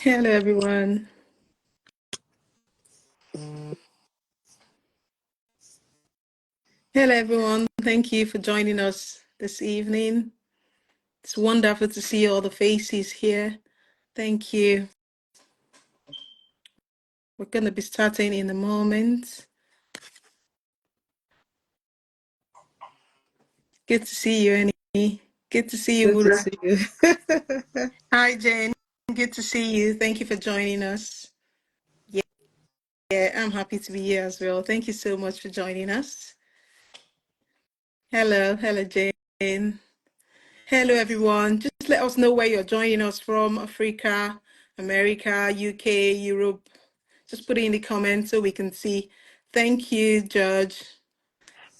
Hello, everyone. Hello, everyone. Thank you for joining us this evening. It's wonderful to see all the faces here. Thank you. We're going to be starting in a moment. Good to see you, Annie. Good to see you, Good to Wura. see you. Hi, Jane. Good to see you. Thank you for joining us. Yeah, I'm happy to be here as well. Thank you so much for joining us. Hello, Jane. Hello, everyone. Just let us know where you're joining us from: Africa, America, UK, Europe. Just put it in the comments so we can see. Thank you, Judge.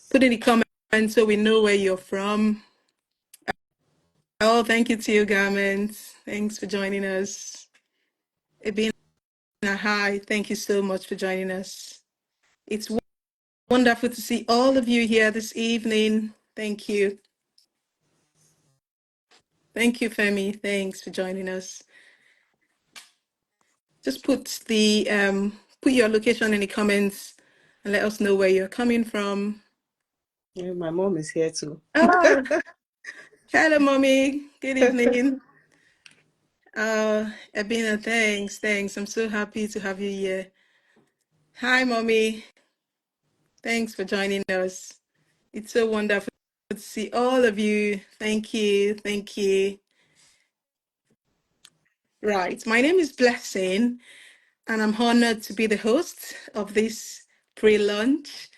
Put in the comments so we know where you're from. Oh, thank you to you, Garments. Thanks for joining us. Ebina, hi. Thank you so much for joining us. It's wonderful to see all of you here this evening. Thank you. Thank you, Femi. Thanks for joining us. Just put your location in the comments and let us know where you're coming from. Yeah, my mom is here too. Oh, hello, mommy. Good evening. Ebina, thanks. I'm so happy to have you here. Hi, mommy. Thanks for joining us. It's so wonderful to see all of you. Thank you. Right, my name is Blessing, and I'm honored to be the host of this pre-launch.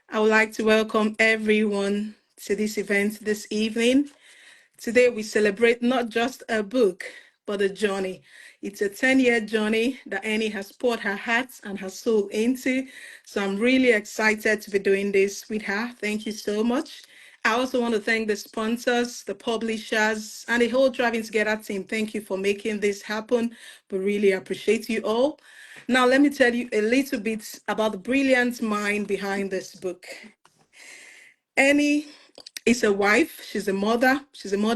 I would like to welcome everyone to this event this evening. Today we celebrate not just a book, but a journey. It's a 10-year journey that Annie has poured her heart and her soul into. So I'm really excited to be doing this with her. Thank you so much. I also want to thank the sponsors, the publishers, and the whole Driving Together team. Thank you for making this happen. We really appreciate you all. Now, let me tell you a little bit about the brilliant mind behind this book. Annie is a wife, she's a mother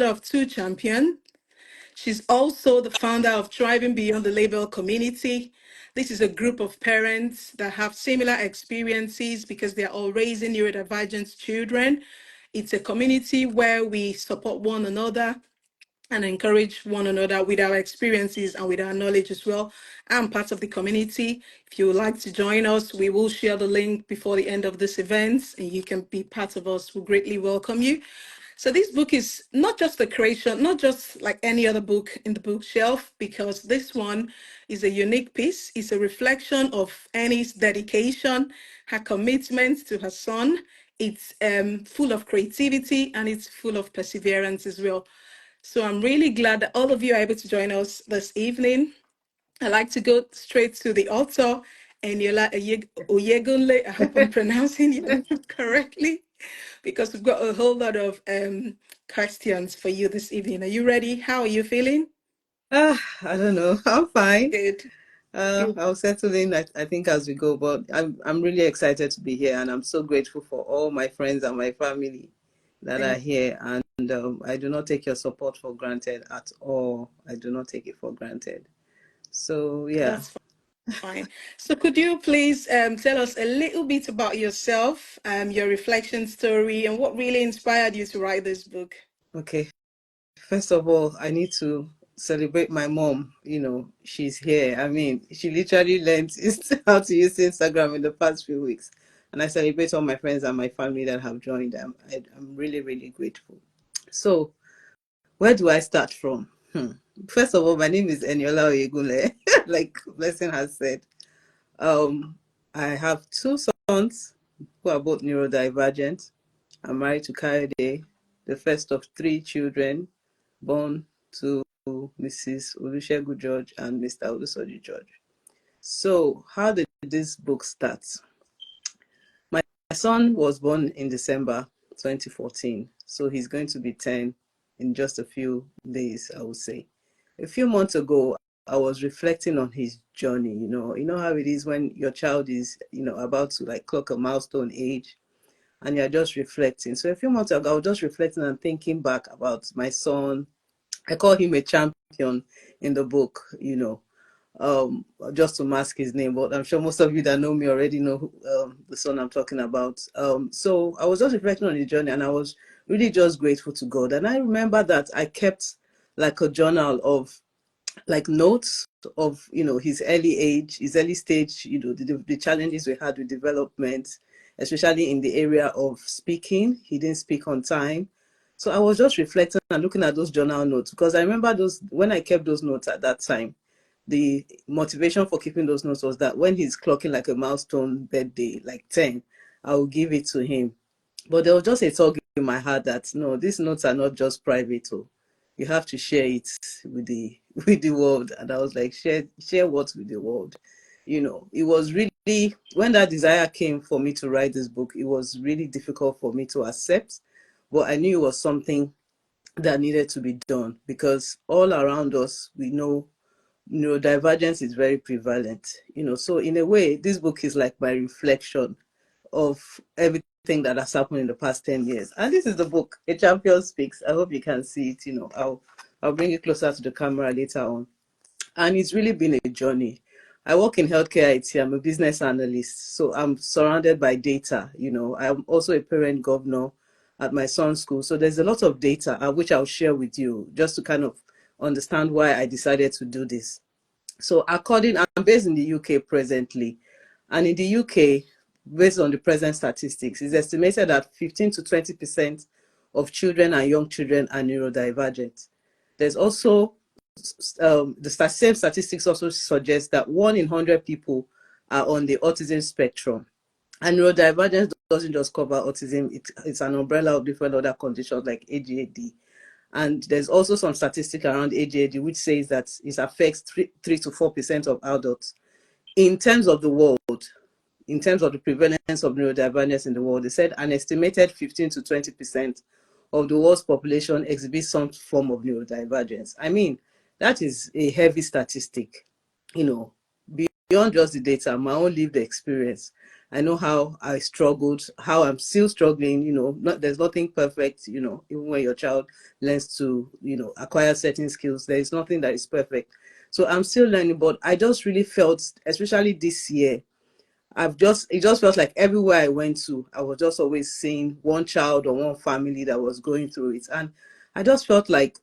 of two champions. She's also the founder of Thriving Beyond the Label community. This is a group of parents that have similar experiences because they're all raising neurodivergent children. It's a community where we support one another and encourage one another with our experiences and with our knowledge as well. I'm part of the community. If you would like to join us, we will share the link before the end of this event and you can be part of us. We greatly welcome you. So this book is not just a creation, not just like any other book in the bookshelf, because this one is a unique piece. It's a reflection of Annie's dedication, her commitment to her son. It's full of creativity and it's full of perseverance as well. So I'm really glad that all of you are able to join us this evening. I'd like to go straight to the author, Eniola Oyegunle. I hope I'm pronouncing your name correctly, because we've got a whole lot of questions for you this evening. Are you ready? How are you feeling? I don't know. I'm fine. Good. Good. I'll settle in, I think, as we go. But I'm really excited to be here, and I'm so grateful for all my friends and my family that are Thank here. And I do not take your support for granted at all. I do not take it for granted. So, yeah. That's fine. So could you please tell us a little bit about yourself, your reflection story, and what really inspired you to write this book? Okay. First of all, I need to celebrate my mom. She's here. I mean, she literally learned how to use Instagram in the past few weeks. And I celebrate all my friends and my family that have joined. I'm really, really grateful. So, where do I start from? First of all, my name is Eniola Oyegunle, like Blessing has said. I have two sons who are both neurodivergent. I'm married to Kayode, the first of three children born to Mrs. Olusegun George and Mr. Olusoji George. So, how did this book start? My son was born in December 2014, so he's going to be 10 in just a few days, I would say. A few months ago, I was reflecting on his journey. You know how it is when your child is, about to like clock a milestone age and you're just reflecting. So a few months ago, I was just reflecting and thinking back about my son. I call him a champion in the book. just to mask his name, but I'm sure most of you that know me already know the son I'm talking about. So I was just reflecting on the journey, and I was really just grateful to God. And I remember that I kept like a journal of like notes of his early age, his early stage, the challenges we had with development, especially in the area of speaking. He didn't speak on time. So I was just reflecting and looking at those journal notes, because I remember those when I kept those notes at that time. The motivation for keeping those notes was that when he's clocking like a milestone birthday, like 10, I will give it to him. But there was just a tug in my heart that no, these notes are not just private. Oh, you have to share it with the with the world. And I was like, share what with the world? It was really, when that desire came for me to write this book, it was really difficult for me to accept. But I knew it was something that needed to be done, because all around us we know neurodivergence is very prevalent. So in a way, this book is like my reflection of everything that has happened in the past 10 years. And this is the book, A Champion Speaks. I hope you can see it. I'll bring it closer to the camera later on. And it's really been a journey. I work in healthcare IT. I'm a business analyst. So I'm surrounded by data. I'm also a parent governor at my son's school. So there's a lot of data, which I'll share with you just to kind of understand why I decided to do this. So I'm based in the UK presently, and in the UK, based on the present statistics, it's estimated that 15 to 20% of children and young children are neurodivergent. There's also, the same statistics also suggest that 1 in 100 people are on the autism spectrum. And neurodivergence doesn't just cover autism, it's an umbrella of different other conditions like ADHD. And there's also some statistic around ADHD which says that it affects 3 to 4% of adults. In terms of the world, in terms of the prevalence of neurodivergence in the world, they said an estimated 15 to 20% of the world's population exhibits some form of neurodivergence. I mean, that is a heavy statistic, beyond just the data, my own lived experience. I know how I struggled, how I'm still struggling. There's nothing perfect. Even when your child learns to, acquire certain skills, there is nothing that is perfect. So I'm still learning, but I just really felt, especially this year, it just felt like everywhere I went to, I was just always seeing one child or one family that was going through it. And I just felt like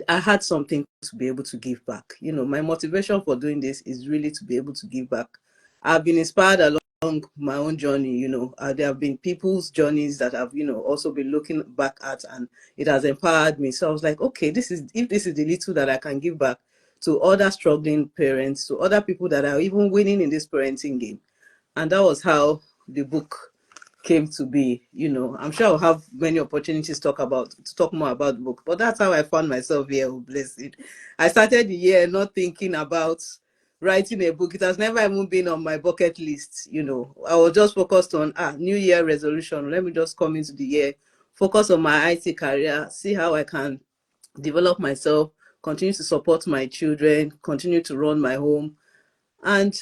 I had something to be able to give back. My motivation for doing this is really to be able to give back. I've been inspired along my own journey. There have been people's journeys that I've, also been looking back at, and it has empowered me. So I was like, okay, if this is the little that I can give back to other struggling parents, to other people that are even winning in this parenting game. And that was how the book came to be. I'm sure I'll have many opportunities to talk more about the book, but that's how I found myself here. Oh, bless it. I started the year not thinking about writing a book. It has never even been on my bucket list. I was just focused on New Year resolution. Let me just come into the year, focus on my IT career, see how I can develop myself, continue to support my children, continue to run my home. And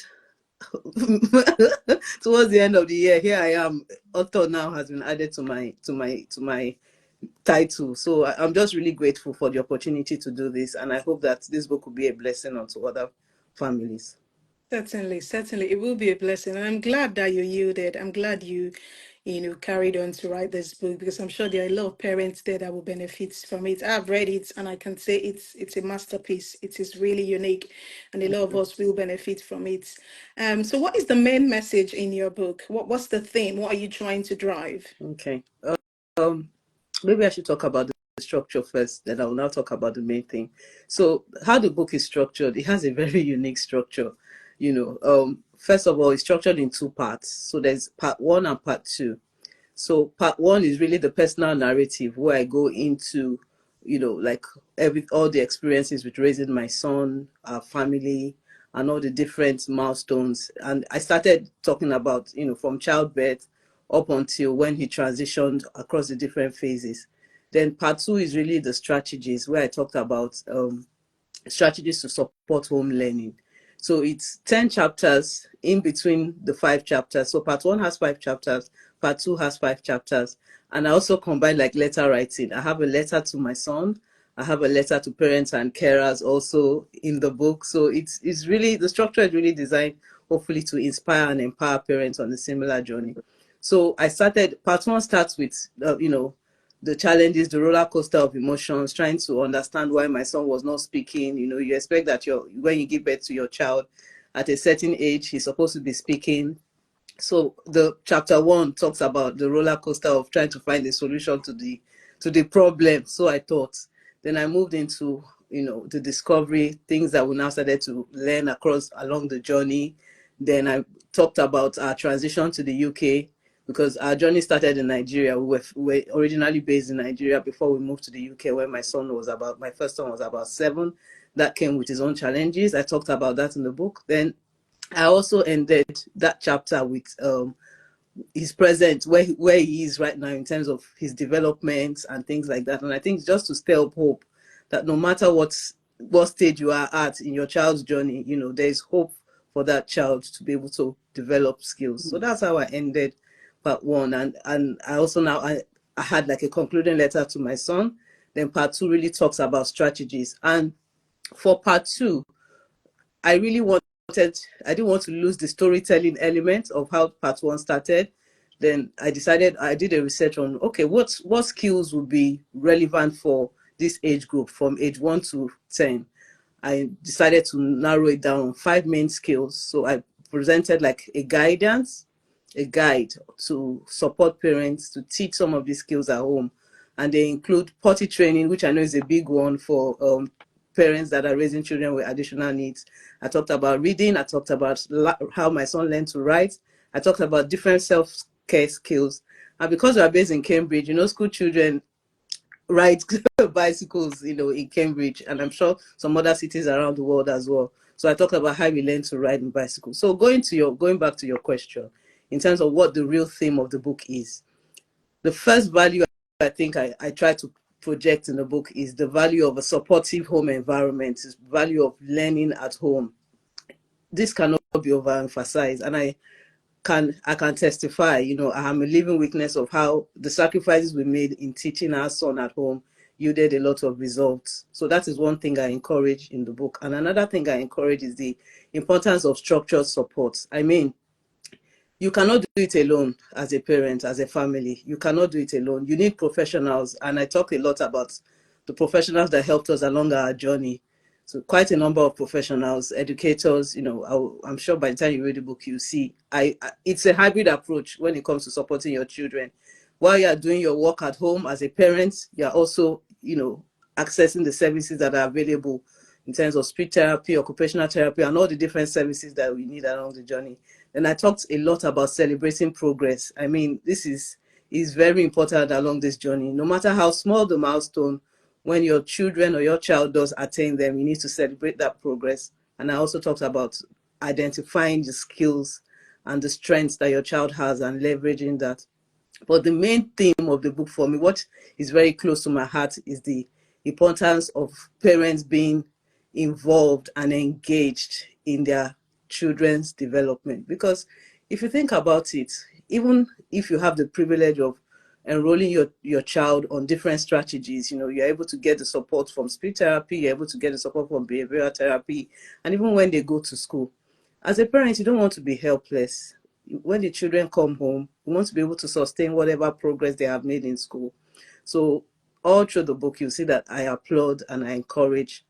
towards the end of the year, here I am. Author now has been added to my title. So I'm just really grateful for the opportunity to do this, and I hope that this book will be a blessing onto other families. Certainly, certainly, it will be a blessing, and I'm glad that you yielded. I'm glad you carried on to write this book, because I'm sure there are a lot of parents there that will benefit from it. I've read it, and I can say it's a masterpiece. It is really unique, and a lot of us will benefit from it. So, what is the main message in your book? What's the theme? What are you trying to drive? Okay. Um, Maybe I should talk about the structure first, then I will now talk about the main thing. So, how the book is structured, it has a very unique structure. First of all, it's structured in two parts. So there's part one and part two. So part one is really the personal narrative, where I go into, like all the experiences with raising my son, our family, and all the different milestones. And I started talking about, from childbirth up until when he transitioned across the different phases. Then part two is really the strategies, where I talked about strategies to support home learning. So it's 10 chapters in between the 5 chapters. So part one has 5 chapters, part two has 5 chapters. And I also combine like letter writing. I have a letter to my son, I have a letter to parents and carers also in the book. So it's really, the structure is really designed hopefully to inspire and empower parents on a similar journey. So I started, part one starts with, the challenges, the roller coaster of emotions, trying to understand why my son was not speaking. You expect that when you give birth to your child at a certain age, he's supposed to be speaking. So the chapter one talks about the roller coaster of trying to find a solution to the problem. So I thought. Then I moved into the discovery, things that we now started to learn across along the journey. Then I talked about our transition to the UK, because our journey started in Nigeria. We were originally based in Nigeria before we moved to the UK, where my first son was about 7. That came with his own challenges. I talked about that in the book. Then I also ended that chapter with his present, where he is right now in terms of his development and things like that. And I think just to stir up hope that no matter what stage you are at in your child's journey, there is hope for that child to be able to develop skills. So that's how I ended part one. And I also now I had like a concluding letter to my son. Then part two really talks about strategies. And for part two, I didn't want to lose the storytelling element of how part one started. Then I decided, I did a research on, okay, what skills would be relevant for this age group from age 1 to 10. I decided to narrow it down 5 main skills. So I presented like a guide to support parents to teach some of these skills at home. And they include potty training, which I know is a big one for parents that are raising children with additional needs. I talked about reading. I talked about how my son learned to write. I talked about different self-care skills. And because we are based in Cambridge, school children ride bicycles, in Cambridge, and I'm sure some other cities around the world as well. So I talked about how we learn to ride in bicycles. So going back to your question, in terms of what the real theme of the book is, the first value I think I try to project in the book is the value of a supportive home environment, is value of learning at home. This cannot be overemphasized, and I can testify, I am a living witness of how the sacrifices we made in teaching our son at home yielded a lot of results. So that is one thing I encourage in the book. And another thing I encourage is the importance of structured support. I mean, you cannot do it alone as a parent, as a family. You cannot do it alone. You need professionals. And I talk a lot about the professionals that helped us along our journey. So quite a number of professionals, educators, I'm sure by the time you read the book, you see, it's a hybrid approach when it comes to supporting your children. While you are doing your work at home as a parent, you're also, accessing the services that are available in terms of speech therapy, occupational therapy, and all the different services that we need along the journey. And I talked a lot about celebrating progress. I mean, this is very important along this journey. No matter how small the milestone, when your children or your child does attain them, you need to celebrate that progress. And I also talked about identifying the skills and the strengths that your child has and leveraging that. But the main theme of the book for me, what is very close to my heart, is the importance of parents being involved and engaged in their children's development. Because if you think about it, even if you have the privilege of enrolling your child on different strategies, you're able to get the support from speech therapy, you're able to get the support from behavioral therapy, and even when they go to school. As a parent, you don't want to be helpless. When the children come home, you want to be able to sustain whatever progress they have made in school. So all through the book, you see that I applaud and I encourage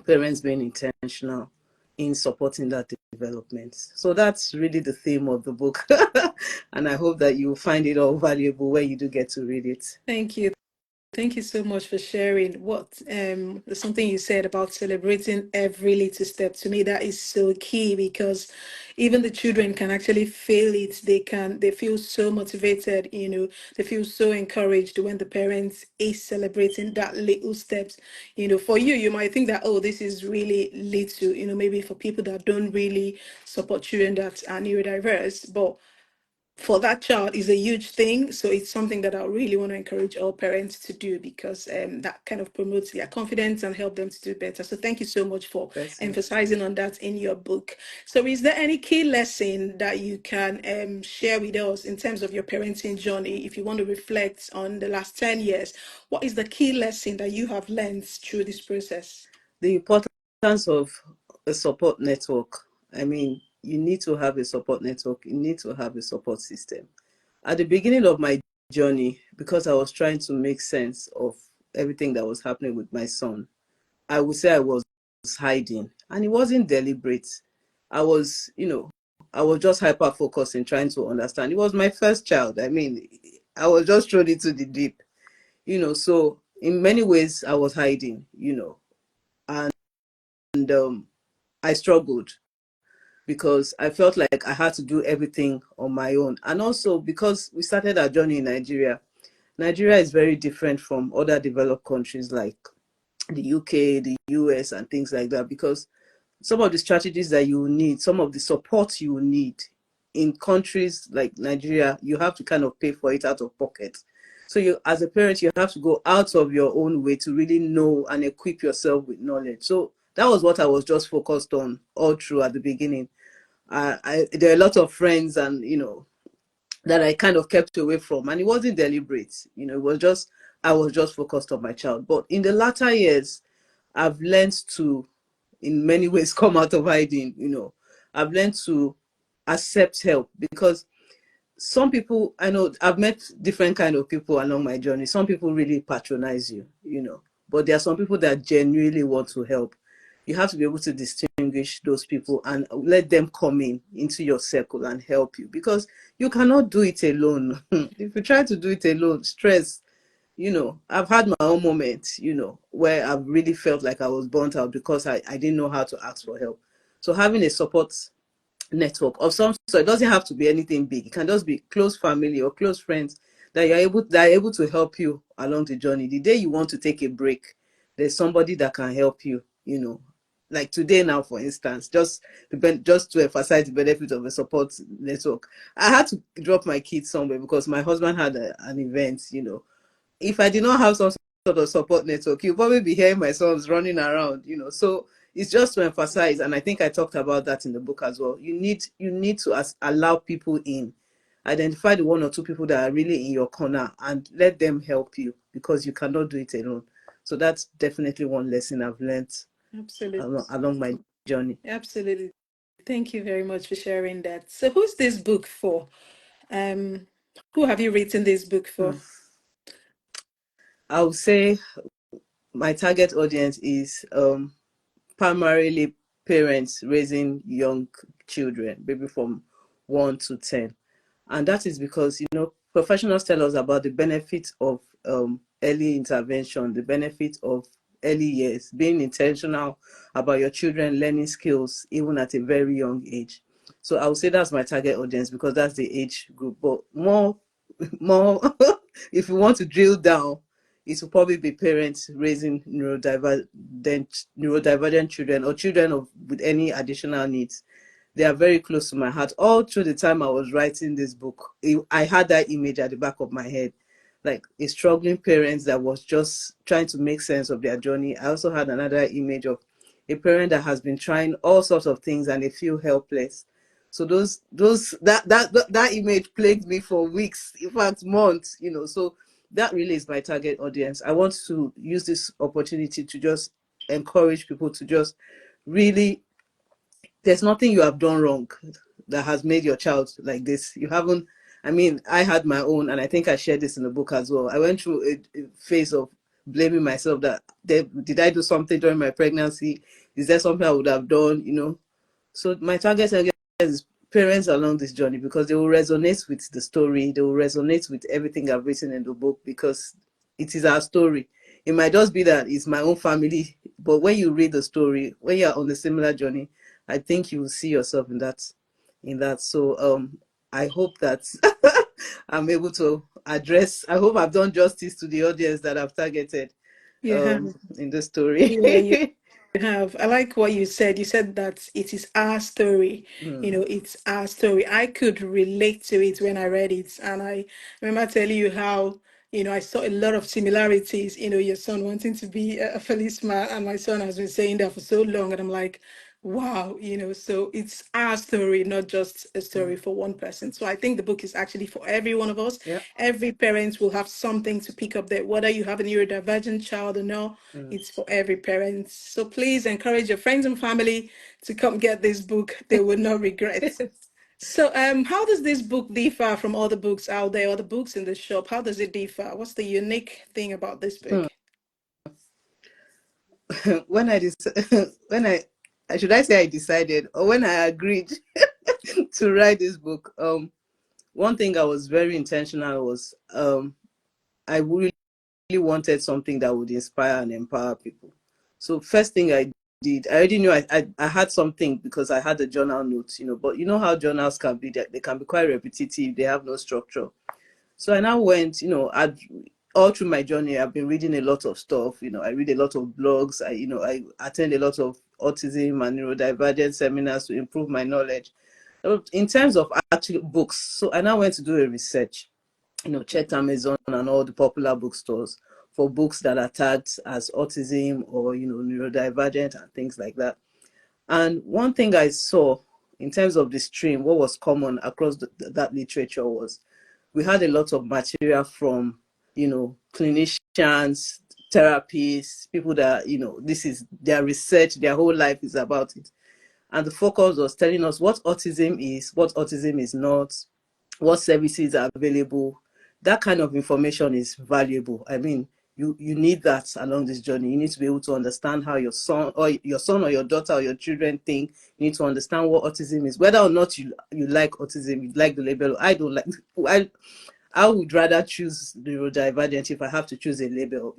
parents being intentional in supporting that development. So that's really the theme of the book. And I hope that you find it all valuable when you do get to read it. Thank you. Thank you so much for sharing. There's something you said about celebrating every little step. To me, that is so key, because even the children can actually feel it. They feel so motivated, they feel so encouraged when the parents is celebrating that little steps. For you, you might think that, oh, this is really little, maybe for people that don't really support children that are neurodiverse, but for that child is a huge thing. So it's something that I really want to encourage all parents to do, because that kind of promotes their confidence and help them to do better. So thank you so much for That's it. emphasizing on that in your book. So is there any key lesson that you can share with us in terms of your parenting journey? If you want to reflect on the last 10 years, what is the key lesson that you have learned through this process? The importance of a support network. I mean, you need to have a support network, you need to have a support system. At the beginning of my journey, because I was trying to make sense of everything that was happening with my son, I would say I was hiding, and it wasn't deliberate. I was, I was just hyper focused in trying to understand. It was my first child. I mean, I was just thrown into the deep, so in many ways I was hiding, and I struggled because I felt like I had to do everything on my own. And also because we started our journey in Nigeria. Nigeria is very different from other developed countries like the UK, the US, and things like that, because some of the strategies that you need, some of the support you need in countries like Nigeria, you have to kind of pay for it out of pocket. So you, as a parent, you have to go out of your own way to really know and equip yourself with knowledge. So that was what I was just focused on all through at the beginning. There are a lot of friends and that I kind of kept away from, and it wasn't deliberate. It was just I was just focused on my child. But in the latter years, I've learned to, in many ways, come out of hiding. I've learned to accept help, because some people, I know I've met different kind of people along my journey. Some people really patronize you, but there are some people that genuinely want to help. You have to be able to distinguish those people and let them come into your circle and help you, because you cannot do it alone. If you try to do it alone, stress, I've had my own moments, where I've really felt like I was burnt out because I didn't know how to ask for help. So having a support network of some sort, it doesn't have to be anything big. It can just be close family or close friends that are able to help you along the journey. The day you want to take a break, there's somebody that can help you, like today now, for instance, just to emphasize the benefit of a support network. I had to drop my kids somewhere because my husband had an event. If I did not have some sort of support network, you'll probably be hearing my sons running around, So it's just to emphasize, and I think I talked about that in the book as well. You need to allow people in, identify the one or two people that are really in your corner, and let them help you, because you cannot do it alone. So that's definitely one lesson I've learned Absolutely. along my journey. Absolutely. Thank you very much for sharing that. So who's this book for? Um, who have you written this book for? I would say my target audience is primarily parents raising young children, maybe from 1 to 10. And that is because, professionals tell us about the benefits of early intervention, the benefit of early years, being intentional about your children learning skills even at a very young age. So I would say that's my target audience, because that's the age group. But more, if you want to drill down, it will probably be parents raising neurodivergent children, or children with any additional needs. They are very close to my heart. All through the time I was writing this book, I had that image at the back of my head, like a struggling parent that was just trying to make sense of their journey. I also had another image of a parent that has been trying all sorts of things and they feel helpless. So that image plagued me for weeks, in fact months. So that really is my target audience. I want to use this opportunity to just encourage people to just really, there's nothing you have done wrong that has made your child like this. You haven't, I mean, I had my own, and I think I shared this in the book as well. I went through a phase of blaming myself that did I do something during my pregnancy? Is there something I would have done? So my target audience is parents along this journey, because they will resonate with the story. They will resonate with everything I've written in the book, because it is our story. It might just be that it's my own family, but when you read the story, when you're on a similar journey, I think you will see yourself in that. So I hope that I'm able to address. I hope I've done justice to the audience that I've targeted Yeah, in the story. yeah, You have. I like what you said. You said that it is our story. Mm. It's our story. I could relate to it when I read it. And I remember telling you how, I saw a lot of similarities, your son wanting to be a policeman, and my son has been saying that for so long. And I'm like, wow, so it's our story, not just a story Mm. for one person. So I think the book is actually for every one of us. Yeah. Every parent will have something to pick up there, whether you have a neurodivergent child or not. Mm. It's for every parent. So please encourage your friends and family to come get this book. They will not regret. So, how does this book differ from other books out there, other books in the shop? How does it differ? What's the unique thing about this book? When I when I should I say I decided or when I agreed to write this book, one thing I was very intentional was I really wanted something that would inspire and empower people. So first thing I did, I already knew I had something because I had a journal note, but you know how journals can be, they can be quite repetitive, they have no structure. So I now went, all through my journey, I've been reading a lot of stuff. I read a lot of blogs. I attend a lot of autism and neurodivergent seminars to improve my knowledge. In terms of actual books, so I now went to do a research. Checked Amazon and all the popular bookstores for books that are tagged as autism or neurodivergent and things like that. And one thing I saw in terms of the stream, what was common across that literature was we had a lot of material from, clinicians, therapists, people that, this is their research, their whole life is about it. And the focus was telling us what autism is not, what services are available. That kind of information is valuable. I mean, you need that along this journey. You need to be able to understand how your son or your daughter or your children think. You need to understand what autism is, whether or not you like autism, you like the label. I don't like. I would rather choose neurodivergent if I have to choose a label.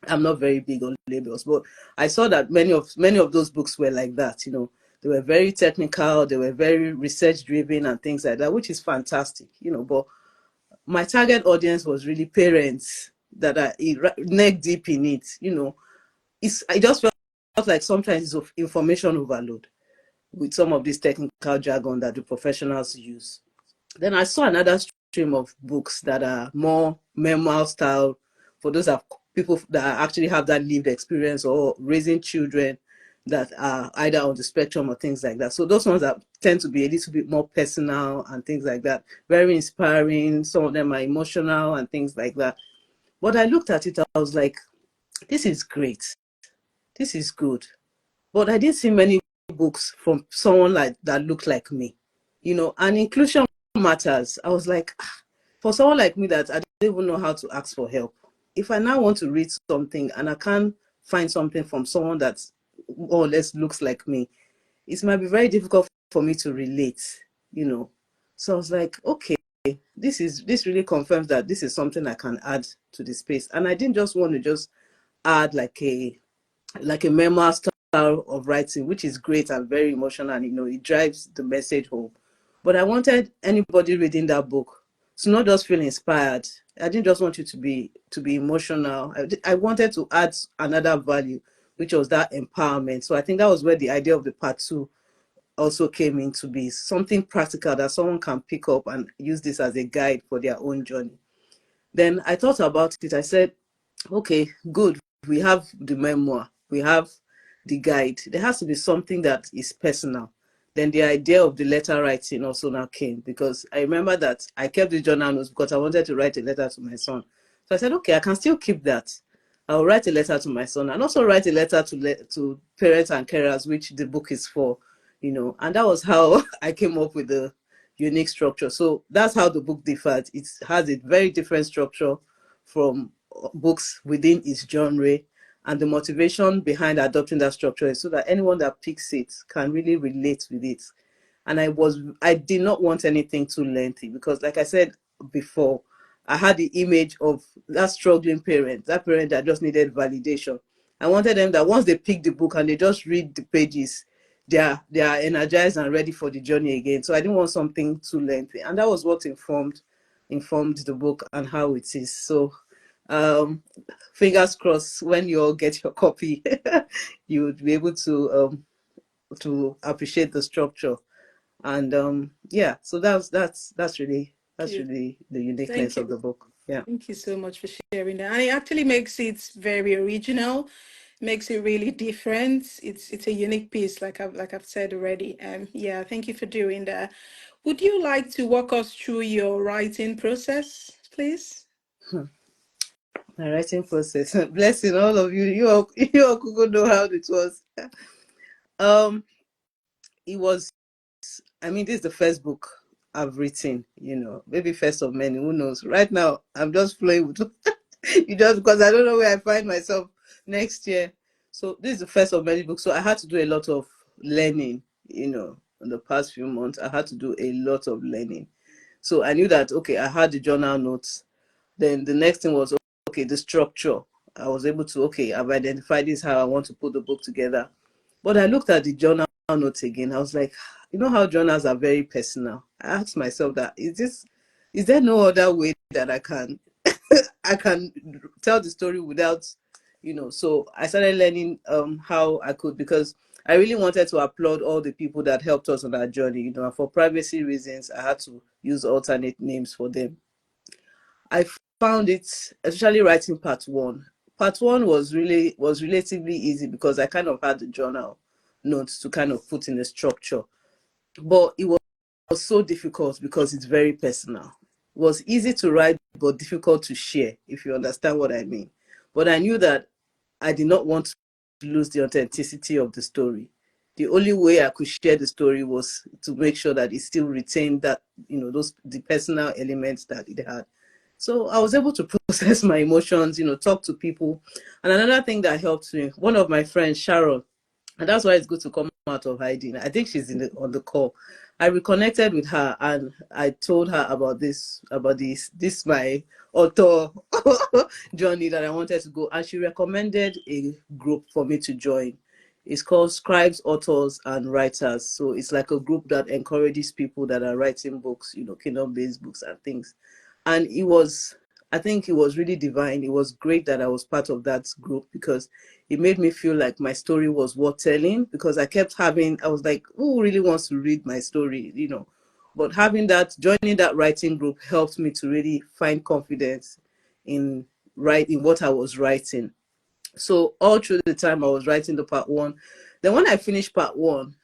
I'm not very big on labels, but I saw that many of those books were like that. They were very technical, they were very research driven and things like that, which is fantastic. But my target audience was really parents that are neck deep in it. I just felt like sometimes it's of information overload with some of this technical jargon that the professionals use. Then I saw another stream of books that are more memoir style for those of people that actually have that lived experience or raising children that are either on the spectrum or things like that. So those ones that tend to be a little bit more personal and things like that, very inspiring. Some of them are emotional and things like that. But I looked at it, I was like, this is great. This is good. But I didn't see many books from someone like that looked like me. And inclusion matters. I was like, for someone like me that I don't even know how to ask for help, if I now want to read something and I can't find something from someone that more or less looks like me, it might be very difficult for me to relate, you know. So I was like, okay, this really confirms that this is something I can add to the space. And I didn't just want to just add like a memoir style of writing, which is great and very emotional, and it drives the message home. But I wanted anybody reading that book to not just feel inspired. I didn't just want you to be emotional. I wanted to add another value, which was that empowerment. So I think that was where the idea of the part two also came into be, something practical that someone can pick up and use this as a guide for their own journey. Then I thought about it. I said, okay, good. We have the memoir, we have the guide. There has to be something that is personal. Then the idea of the letter writing also now came, because I remember that I kept the journal notes because I wanted to write a letter to my son. So I said, okay, I can still keep that. I'll write a letter to my son and also write a letter to parents and carers, which the book is for, and that was how I came up with the unique structure. So that's how the book differed. It has a very different structure from books within its genre, and the motivation behind adopting that structure is so that anyone that picks it can really relate with it. And I did not want anything too lengthy, because like I said before, I had the image of that struggling parent, that parent that just needed validation. I wanted them that once they pick the book and they just read the pages, they are energized and ready for the journey again. So I didn't want something too lengthy, and that was what informed the book and how it is. So Fingers crossed, when you all get your copy, you would be able to appreciate the structure. And yeah, so that's really Yeah. the Thank uniqueness you. of the book. Yeah. Thank you so much for sharing that. And it actually makes it very original, makes it really different. It's a unique piece, like I've said already. Yeah, thank you for doing that. Would you like to walk us through your writing process, please? My writing process. Blessing all of you. You all could know how it was. Um, it was. I mean, this is the first book I've written. Maybe first of many. Who knows? Right now, I'm just flowing with you, just because I don't know where I find myself next year. So this is the first of many books. So I had to do a lot of learning. In the past few months, I had to do a lot of learning. So I knew that, okay, I had the journal notes. Then the next thing was, okay, the structure. I was able to, okay, I've identified this how I want to put the book together. But I looked at the journal notes again. I was like, how journals are very personal. I asked myself that, is there no other way that I can tell the story without, so I started learning how I could, because I really wanted to applaud all the people that helped us on our journey, and for privacy reasons, I had to use alternate names for them. I found it, especially writing part one. Part one was relatively easy because I kind of had the journal notes to kind of put in a structure. But it was so difficult because it's very personal. It was easy to write, but difficult to share, if you understand what I mean. But I knew that I did not want to lose the authenticity of the story. The only way I could share the story was to make sure that it still retained that, the personal elements that it had. So I was able to process my emotions, talk to people. And another thing that helped me, one of my friends, Sharon, and that's why it's good to come out of hiding. I think she's on the call. I reconnected with her and I told her about this my author journey that I wanted to go. And she recommended a group for me to join. It's called Scribes, Authors, and Writers. So it's like a group that encourages people that are writing books, kingdom-based books and things. And I think it was really divine. It was great that I was part of that group because it made me feel like my story was worth telling, because I was like, who really wants to read my story, But joining that writing group helped me to really find confidence in writing what I was writing. So all through the time I was writing the part one, then when I finished part one,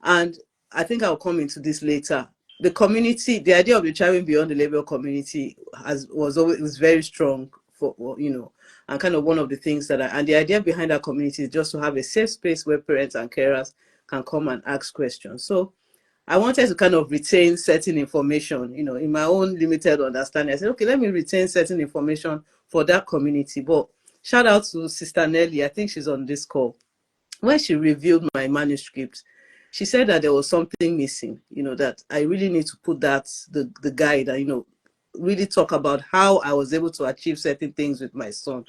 and I think I'll come into this later. The community, the idea of the Thriving Beyond the Label community was very strong for, and kind of one of the things and the idea behind that community is just to have a safe space where parents and carers can come and ask questions. So I wanted to kind of retain certain information, in my own limited understanding. I said, okay, let me retain certain information for that community. But shout out to Sister Nelly. I think she's on this call. When she reviewed my manuscript, she said that there was something missing, that I really need to put the guide and, really talk about how I was able to achieve certain things with my son.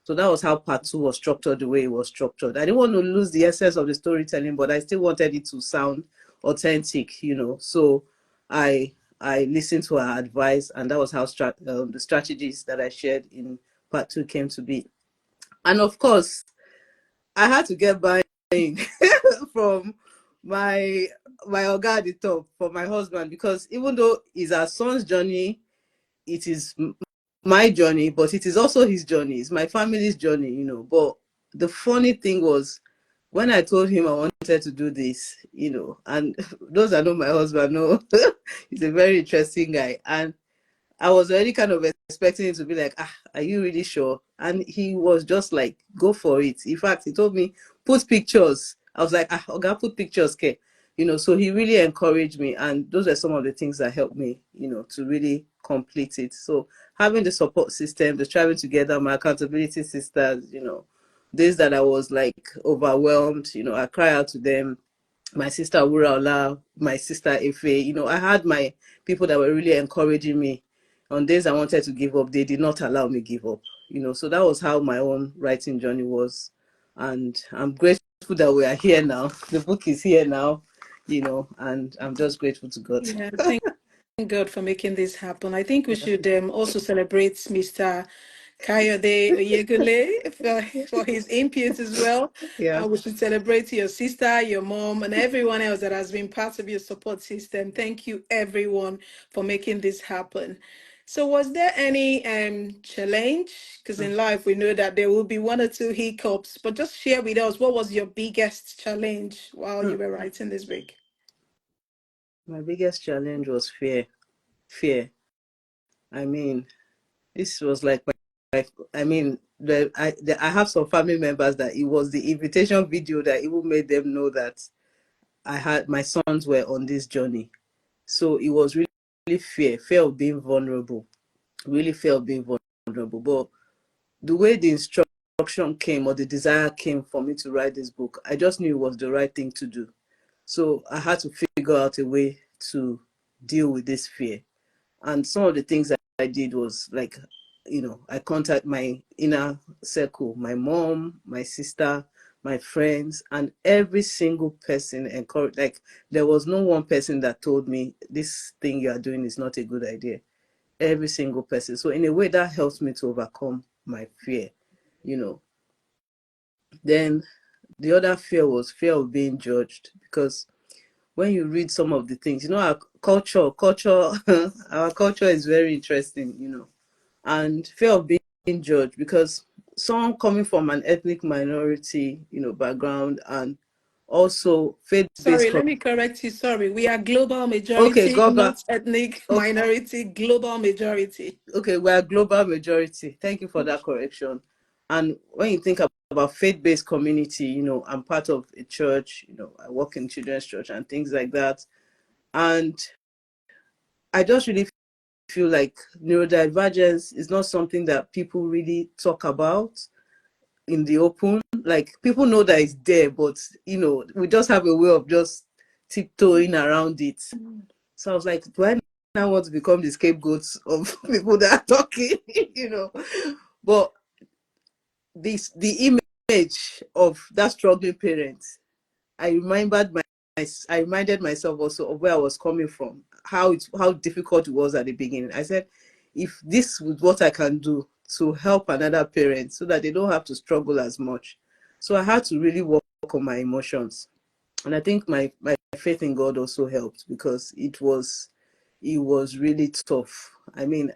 So that was how part two was structured the way it was structured. I didn't want to lose the essence of the storytelling, but I still wanted it to sound authentic, So I listened to her advice, and that was how the strategies that I shared in part two came to be. And of course, I had to get buying from my oga at the top, for my husband, because even though it's our son's journey, it is my journey, but it is also his journey. It's my family's journey, But the funny thing was, when I told him I wanted to do this, and those that know my husband know he's a very interesting guy, and I was already kind of expecting him to be like, are you really sure? And he was just like, go for it. In fact, he told me, put pictures. I was like, okay, put pictures, okay. So he really encouraged me. And those are some of the things that helped me, to really complete it. So having the support system, the traveling together, my accountability sisters, days that I was like overwhelmed, I cry out to them, my sister Wuraola, my sister Efe, I had my people that were really encouraging me. On days I wanted to give up, they did not allow me give up. So that was how my own writing journey was. And I'm grateful that we are here now. The book is here now, and I'm just grateful to God. Yeah, thank God for making this happen. I think we should also celebrate Mr. Kayode Oyegule for his input as well. Yeah. We should celebrate your sister, your mom, and everyone else that has been part of your support system. Thank you, everyone, for making this happen. So, was there any challenge? Because in life, we know that there will be one or two hiccups, but just share with us what was your biggest challenge while Hmm. you were writing this book? My biggest challenge was fear. Fear. I mean, this was like I mean, I have some family members that it was the invitation video that even made them know that my sons were on this journey. So it was really fear of being vulnerable, really fear of being vulnerable. But the way the instruction came or the desire came for me to write this book, I just knew it was the right thing to do. So I had to figure out a way to deal with this fear. And some of the things that I did was like, I contact my inner circle, my mom, my sister, my friends, and every single person encouraged. Like, there was no one person that told me this thing you are doing is not a good idea. Every single person. So in a way, that helps me to overcome my fear. You know. Then the other fear was fear of being judged, because when you read some of the things, our culture, our culture is very interesting, and fear of being judged, because someone coming from an ethnic minority, background, and also faith-based. Sorry, let me correct you. Sorry, we are global Okay, majority, go back. not ethnic Okay, minority, global majority. okay, we're a global majority. Thank you for that correction. And when you think about faith-based community, I'm part of a church, I work in children's church and things like that. And I just really feel like neurodivergence is not something that people really talk about in the open. Like, people know that it's there, but we just have a way of just tiptoeing around it. So I was like, do I now want to become the scapegoats of people that are talking? But the image of that struggling parent, I remembered I reminded myself also of where I was coming from, how difficult it was at the beginning. I said, if this was what I can do to help another parent so that they don't have to struggle as much. So I had to really work on my emotions. And I think my faith in God also helped, because it was really tough. I mean,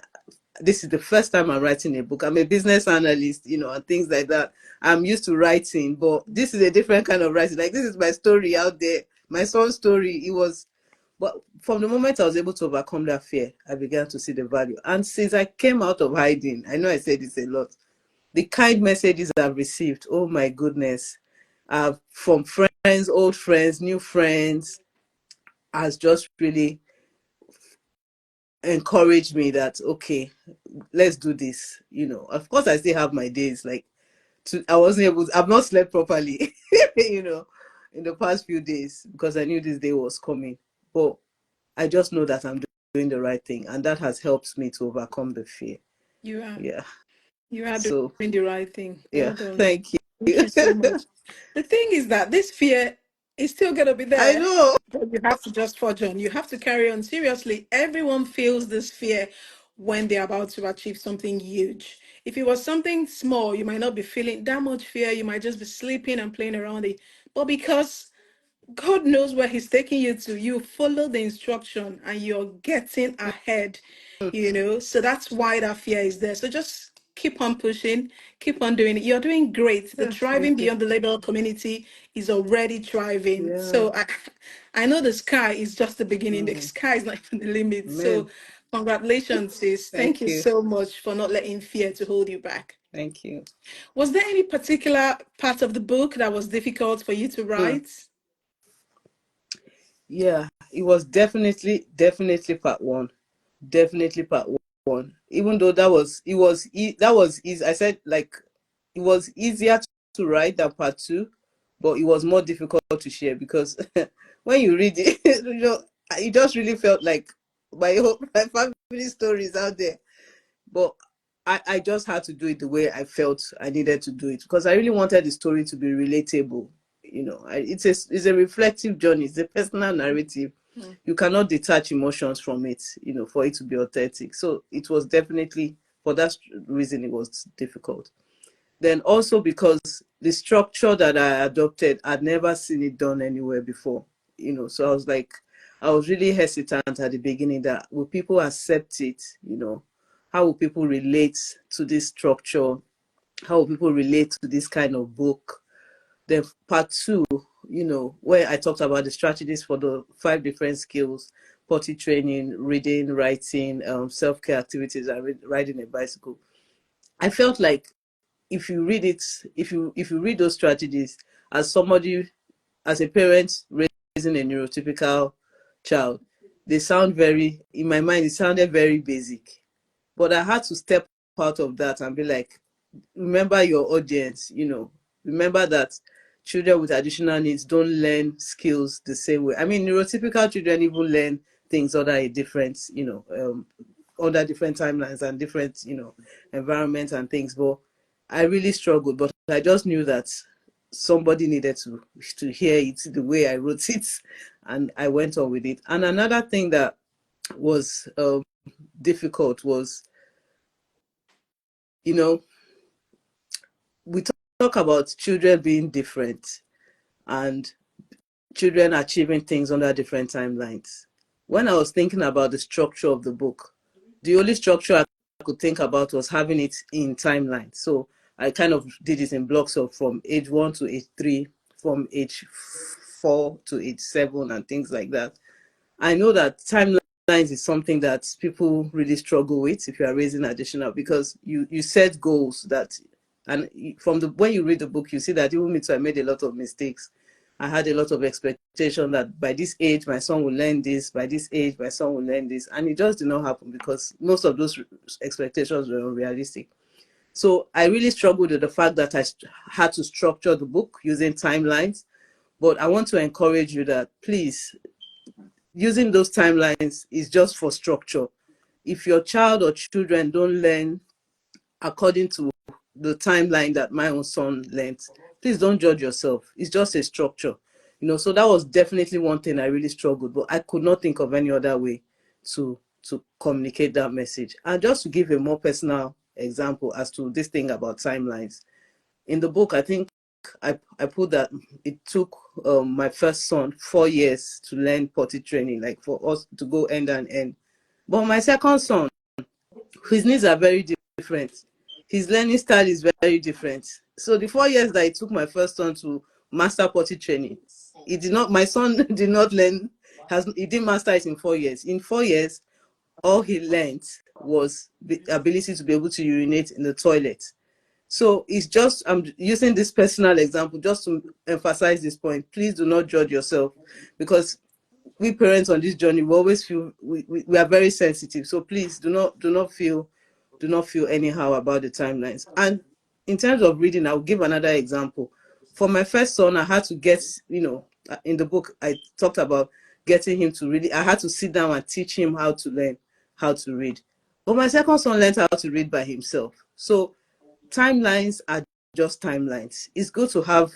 this is the first time I'm writing a book. I'm a business analyst, and things like that. I'm used to writing, but this is a different kind of writing. Like, this is my story out there, my son's story. But from the moment I was able to overcome that fear, I began to see the value. And since I came out of hiding, I know I said this a lot, the kind messages I've received, oh my goodness, from friends, old friends, new friends, has just really encouraged me that, okay, let's do this. Of course, I still have my days. Like, I wasn't able I've not slept properly, in the past few days, because I knew this day was coming. But I just know that I'm doing the right thing, and that has helped me to overcome the fear. You are. Yeah. You are So, doing the right thing. yeah, Well done. thank Thank you. you so much. The thing is that this fear is still going to be I there, know. but you have to just forge on. You have to carry on. Seriously, everyone feels this fear when they're about to achieve something huge. If it was something small, you might not be feeling that much fear. You might just be sleeping and playing around it. But because God knows where He's taking you to. You follow the instruction and you're getting ahead, So that's why that fear is there. So just keep on pushing, keep on doing it. You're doing great. The Yeah, thank Thriving you. Beyond the Label community is already thriving. Yeah. So I know the sky is just the beginning. The Mm. sky is not even the limit. So Amen. congratulations, sis. Thank Thank you you. so much for not letting fear to hold you back. Thank you. Was there any particular part of the book that was difficult for you to Hmm. write? Yeah, it was definitely part one. Definitely part one. Even though that was easy. I said, like, it was easier to write than part two, but it was more difficult to share, because when you read it, it just really felt like my family story is out there. But I just had to do it the way I felt I needed to do it, because I really wanted the story to be relatable. It's a reflective journey. It's a personal narrative. Mm. You cannot detach emotions from it, for it to be authentic. So it was definitely for that reason, it was difficult. Then also because the structure that I adopted, I'd never seen it done anywhere before, so I was really hesitant at the beginning that will people accept it, how will people relate to this structure? How will people relate to this kind of book? Then part two, where I talked about the strategies for the 5 different skills: potty training, reading, writing, self-care activities, and riding a bicycle. I felt like if you read it, if you read those strategies as somebody, as a parent raising a neurotypical child, they sound very, in my mind, it sounded very basic. But I had to step out of that and be like, remember your audience, remember that children with additional needs don't learn skills the same way. I mean, neurotypical children even learn things under a different, under different timelines and different, environments and things. But I really struggled, but I just knew that somebody needed to hear it the way I wrote it, and I went on with it. And another thing that was difficult was, we talk about children being different and children achieving things under different timelines. When I was thinking about the structure of the book, the only structure I could think about was having it in timeline. So I kind of did it in blocks of from age 1 to age 3, from age 4 to age 7, and things like that. I know that timelines is something that people really struggle with if you are raising additional, because you set goals that, and from the when you read the book, you see that even me too, I made a lot of mistakes. I had a lot of expectation that by this age my son will learn this, by this age my son will learn this, and it just did not happen because most of those expectations were unrealistic. So I really struggled with the fact that I had to structure the book using timelines. But I want to encourage you that please, using those timelines is just for structure. If your child or children don't learn according to the timeline that my own son learned, please don't judge yourself. It's just a structure. So that was definitely one thing I really struggled, but I could not think of any other way to communicate that message. And just to give a more personal example as to this thing about timelines, in the book, I think I put that it took my first son 4 years to learn potty training, like for us to go end and end. But my second son, his needs are very different. His learning style is very different. So the 4 years that it took my first son to master potty training, my son did not learn, he didn't master it in 4 years. In 4 years, all he learned was the ability to be able to urinate in the toilet. So it's just, I'm using this personal example just to emphasize this point. Please do not judge yourself, because we parents on this journey, we always feel we are very sensitive. So please do not feel anyhow about the timelines. And in terms of reading, I'll give another example. For my first son, I had to get, in the book, I talked about getting him to really, I had to sit down and teach him how to learn how to read. But my second son learned how to read by himself. So timelines are just timelines. It's good to have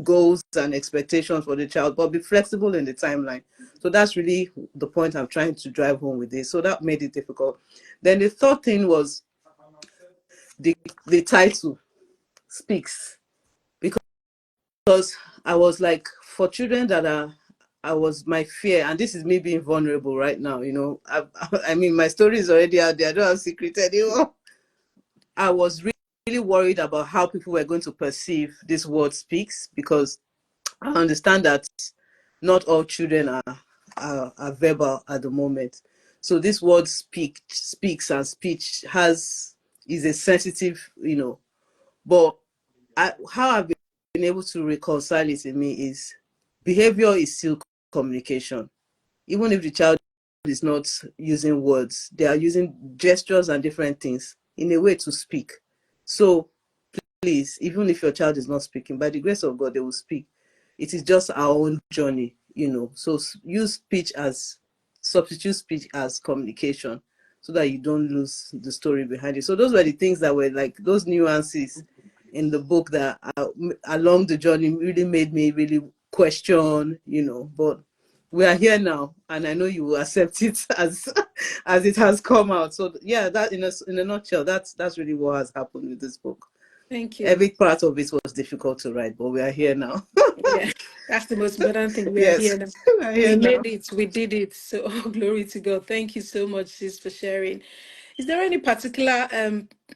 goals and expectations for the child, but be flexible in the timeline. So that's really the point I'm trying to drive home with this. So that made it difficult. Then the third thing was the title, Speaks. Because I was like, for children that I was, my fear, and this is me being vulnerable right now, I mean, my story is already out there. I don't have secret anymore. I was really worried about how people were going to perceive this word Speaks, because I understand that not all children are verbal at the moment. So this word speaks, and speech is a sensitive, but how I've been able to reconcile it in me is behavior is still communication. Even if the child is not using words, they are using gestures and different things in a way to speak. So please, even if your child is not speaking, by the grace of God, they will speak. It is just our own journey, So substitute speech as communication, so that you don't lose the story behind it. So those were the things that were like those nuances in the book that along the journey really made me really question, But we are here now, and I know you will accept it as as it has come out. So yeah, that in a nutshell, that's really what has happened with this book. Thank you. Every part of it was difficult to write, but we are here now. Yeah, that's the most important thing. We are Yes, here now. we are We here made now. it. We did it. So glory to God. Thank you so much, sis, for sharing. Is there any particular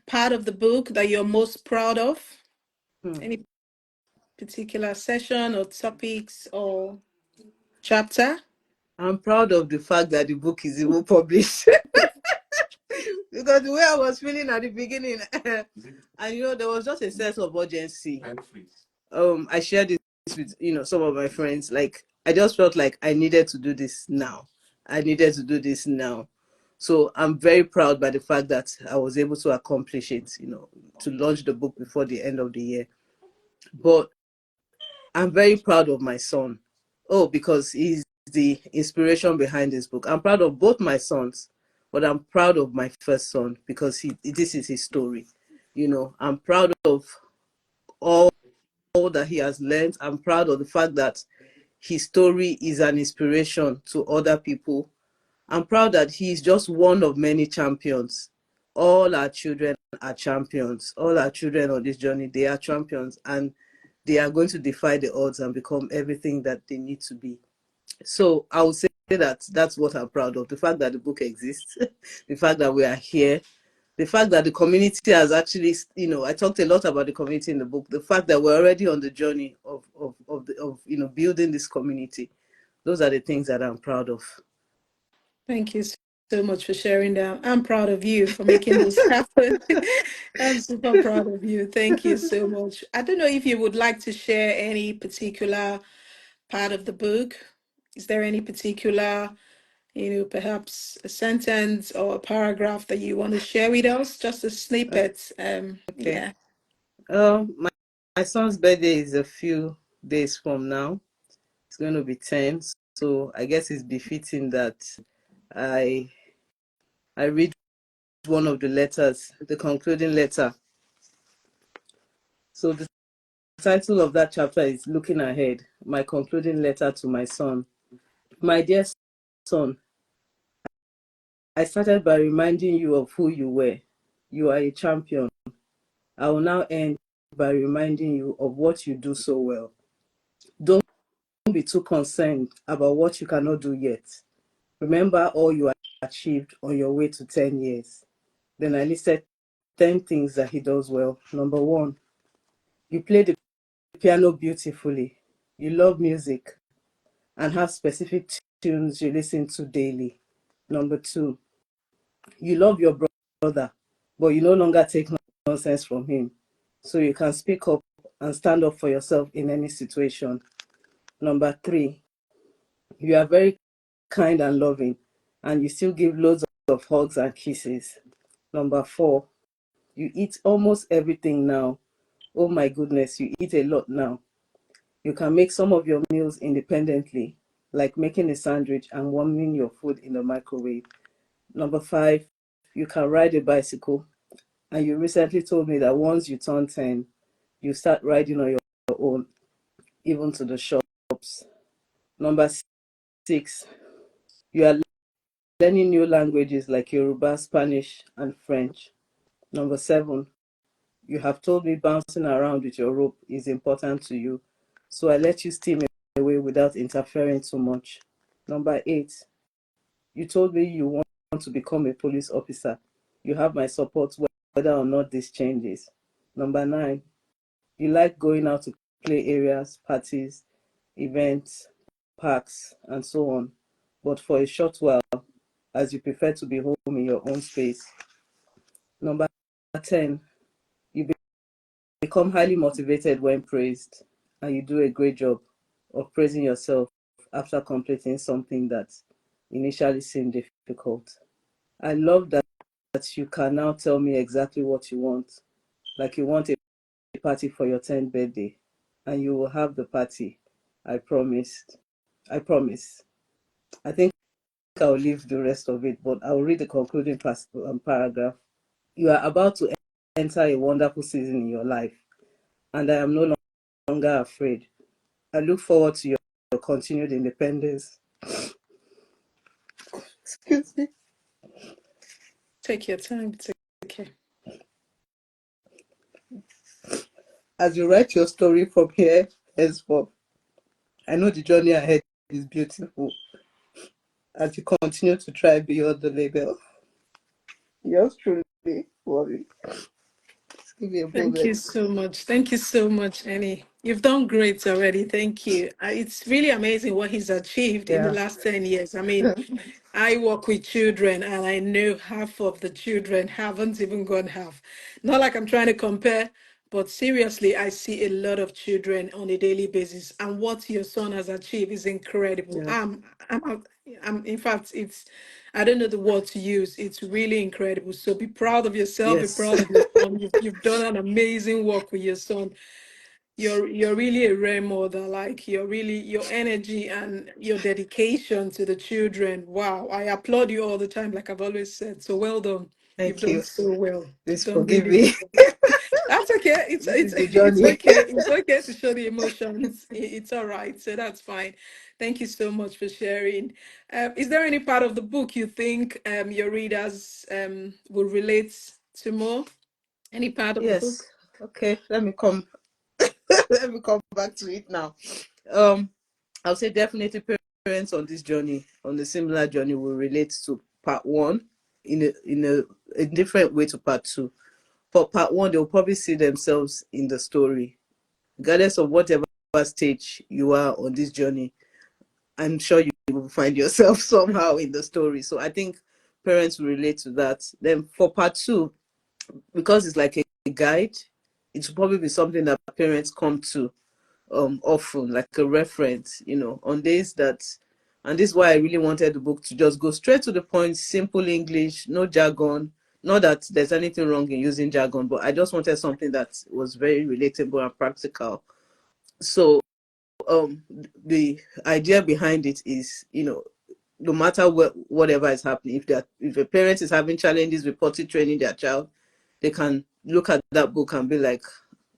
part of the book that you're most proud of? Hmm. Any particular session or topics or chapter? I'm proud of the fact that the book is even published. Because the way I was feeling at the beginning, and there was just a sense of urgency. I shared this with some of my friends. Like, I just felt like I needed to do this now. I needed to do this now. So I'm very proud by the fact that I was able to accomplish it. To launch the book before the end of the year. But I'm very proud of my son. Oh, because he's the inspiration behind this book. I'm proud of both my sons, but I'm proud of my first son because this is his story. I'm proud of all that he has learned. I'm proud of the fact that his story is an inspiration to other people. I'm proud that he's just one of many champions. All our children are champions. All our children on this journey, they are champions, and they are going to defy the odds and become everything that they need to be. So I would say that that's what I'm proud of. The fact that the book exists, the fact that we are here, the fact that the community has actually, I talked a lot about the community in the book, the fact that we're already on the journey of building this community. Those are the things that I'm proud of. Thank you so much for sharing that. I'm proud of you for making this happen. I'm super proud of you. Thank you so much. I don't know if you would like to share any particular part of the book. Is there any particular, perhaps a sentence or a paragraph that you want to share with us? Just a snippet. Okay. Yeah. My son's birthday is a few days from now. It's going to be 10. So I guess it's befitting that I I read one of the letters, the concluding letter. So the title of that chapter is Looking Ahead, my concluding letter to my son. My dear son, I started by reminding you of who you were. You are a champion. I will now end by reminding you of what you do so well. Don't be too concerned about what you cannot do yet. Remember all you achieved on your way to 10 years. Then I listed 10 things that he does well. Number one, you play the piano beautifully. You love music and have specific tunes you listen to daily. Number two, you love your brother, but you no longer take nonsense from him. So you can speak up and stand up for yourself in any situation. Number three, you are very kind and loving, and you still give loads of hugs and kisses. Number four, you eat almost everything now. Oh my goodness, you eat a lot now. You can make some of your meals independently, like making a sandwich and warming your food in the microwave. Number five, you can ride a bicycle. And you recently told me that once you turn 10, you start riding on your own, even to the shops. Number six, you are learning new languages like Yoruba, Spanish, and French. Number seven, you have told me bouncing around with your rope is important to you, so I let you steam away without interfering too much. Number eight, you told me you want to become a police officer. You have my support whether or not this changes. Number nine, you like going out to play areas, parties, events, parks, and so on, but for a short while, as you prefer to be home in your own space. Number 10, you become highly motivated when praised, and you do a great job of praising yourself after completing something that initially seemed difficult. I love that you can now tell me exactly what you want, like you want a party for your 10th birthday, and you will have the party. I promised. I promise. I think I'll leave the rest of it, but I'll read the concluding paragraph. You are about to enter a wonderful season in your life, and I am no longer afraid. I look forward to your continued independence. Excuse me. Take your time. It's okay. As you write your story from here henceforth, I know the journey ahead is beautiful as you continue to try beyond the label. Yours truly, Bobby. Just give me a Thank moment. you so much. Thank you so much, Annie. You've done great already. Thank you. It's really amazing what he's achieved in the Yeah. last 10 years. I mean, I work with children and I know half of the children haven't even gone half. Not like I'm trying to compare, but seriously, I see a lot of children on a daily basis. And what your son has achieved is incredible. Yeah. In fact, I don't know the word to use. It's really incredible. So be proud of yourself, be Yes. proud of your son. You've done an amazing work with your son. You're really a rare mother. Like your energy and your dedication to the children. Wow. I applaud you all the time, like I've always said. So well done. You've Thank done you. so well. You've Please done forgive really me. well. That's okay. It's This it's is the it's journey. okay. It's okay to show the emotions. It's all right. So that's fine. Thank you so much for sharing. Is there any part of the book you think your readers will relate to more? Any part of the Yes. book? Okay. Let me come. Let me come back to it now. Um, I'll say definitely parents on this journey, on the similar journey, will relate to part one in a different way to part two. For part one, they'll probably see themselves in the story, regardless of whatever stage you are on this journey. I'm sure you will find yourself somehow in the story. So I think parents will relate to that. Then for part two, because it's like a guide, it will probably be something that parents come to often, like a reference, on days that, and this is why I really wanted the book to just go straight to the point, simple English, no jargon. Not that there's anything wrong in using jargon, but I just wanted something that was very relatable and practical. So the idea behind it is, no matter whatever is happening, if a parent is having challenges with potty training their child, they can look at that book and be like,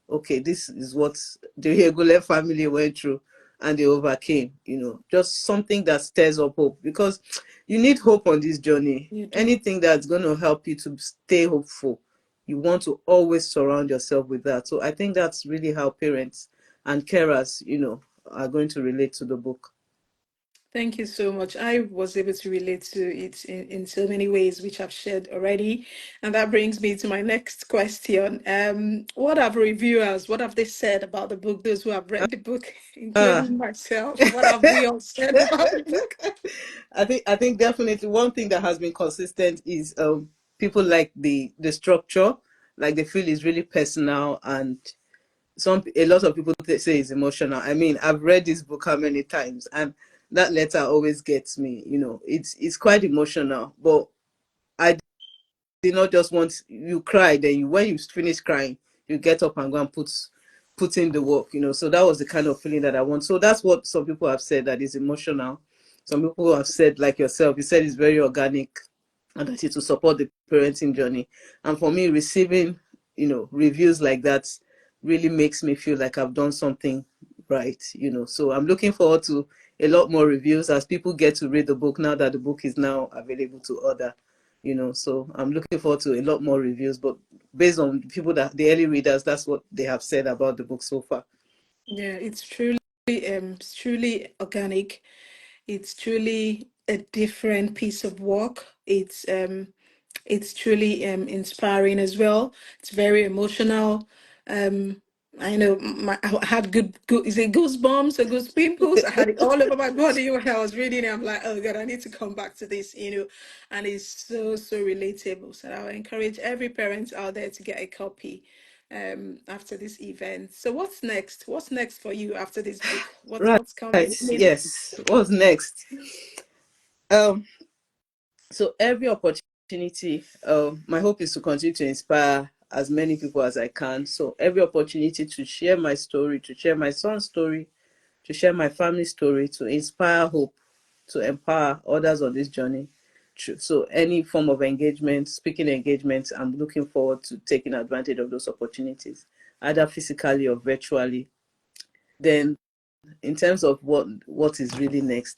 okay, this is what the Hegule family went through and they overcame, just something that stirs up hope, because you need hope on this journey. You do. Anything that's going to help you to stay hopeful, you want to always surround yourself with that. So I think that's really how parents and carers, are going to relate to the book. Thank you so much. I was able to relate to it in so many ways, which I've shared already. And that brings me to my next question. What have reviewers, what have they said about the book? Those who have read the book, Ah. including myself, what have we all said about the book? I think definitely one thing that has been consistent is people like the structure, like they feel is really personal, and a lot of people say it's emotional. I mean, I've read this book how many times, and that letter always gets me. It's quite emotional, but I did not just want you cry, then when you finish crying, you get up and go and put in the work. So that was the kind of feeling that I want. So that's what some people have said, that is emotional. Some people have said, like yourself, you said it's very organic and that it will support the parenting journey. And for me, receiving reviews like that really makes me feel like I've done something right. So I'm looking forward to a lot more reviews as people get to read the book now that the book is now available to order. So I'm looking forward to a lot more reviews, but based on people, that the early readers, that's what they have said about the book so far. Yeah, it's truly organic. It's truly a different piece of work. It's truly inspiring as well. It's very emotional. Um, I know I had good, is it goosebumps or goose pimples? I had it all over my body when I was reading it. I'm like, oh God, I need to come back to this, and it's so, so relatable. So I would encourage every parent out there to get a copy after this event. So what's next? What's next for you after this book? Right. What's coming? I mean, Yes. What's next? Um, so every opportunity, my hope is to continue to inspire as many people as I can. So every opportunity to share my story, to share my son's story, to share my family story, to inspire hope, to empower others on this journey. So any form of engagement, speaking engagements, I'm looking forward to taking advantage of those opportunities, either physically or virtually. Then, in terms of what is really next,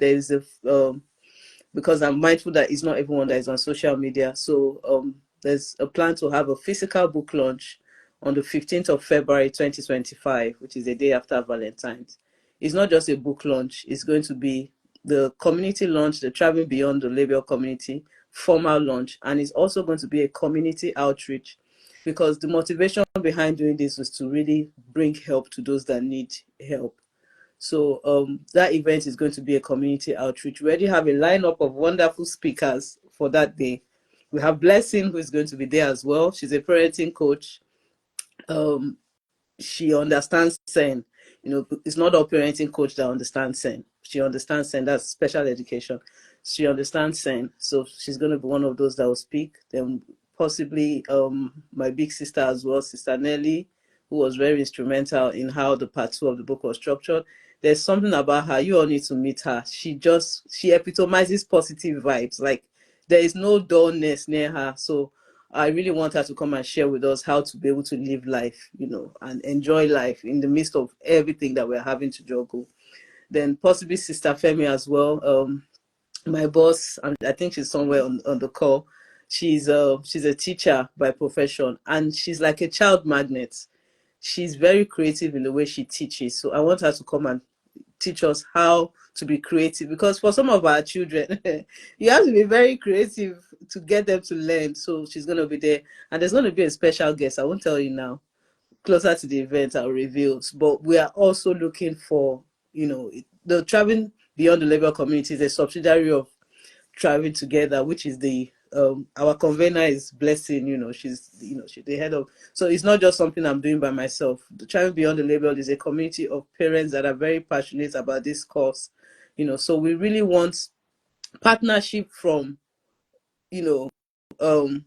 because I'm mindful that it's not everyone that is on social media. So there's a plan to have a physical book launch on the 15th of February 2025, which is the day after Valentine's. It's not just a book launch, it's going to be the community launch, the Traveling Beyond the Label community formal launch, and it's also going to be a community outreach, because the motivation behind doing this was to really bring help to those that need help. So that event is going to be a community outreach. We already have a lineup of wonderful speakers for that day. We have Blessing, who is going to be there as well. She's a parenting coach. She understands SEN. You know, it's not all parenting coach that understands SEN. She understands SEN. That's special education. She understands SEN. So she's going to be one of those that will speak. Then possibly my big sister as well, Sister Nelly, who was very instrumental in how the part 2 of the book was structured. There's something about her. You all need to meet her. She epitomizes positive vibes. Like, there is no dullness near her. So I really want her to come and share with us how to be able to live life, you know, and enjoy life in the midst of everything that we're having to juggle. Then possibly Sister Femi as well. My boss, and I think she's somewhere on the call. She's a teacher by profession, and she's like a child magnet. She's very creative in the way she teaches. So I want her to come and teach us how to be creative, because for some of our children you have to be very creative to get them to learn. So she's going to be there, and there's going to be a special guest. I won't tell you now. Closer to the event, I'll reveal. But we are also looking for, you know, the Traveling Beyond the Label community is a subsidiary of Traveling Together, which is the our convener is Blessing. You know, she's the head of. So it's not just something I'm doing by myself. The Traveling Beyond the Label is a community of parents that are very passionate about this cause. You know, so we really want partnership from, you know,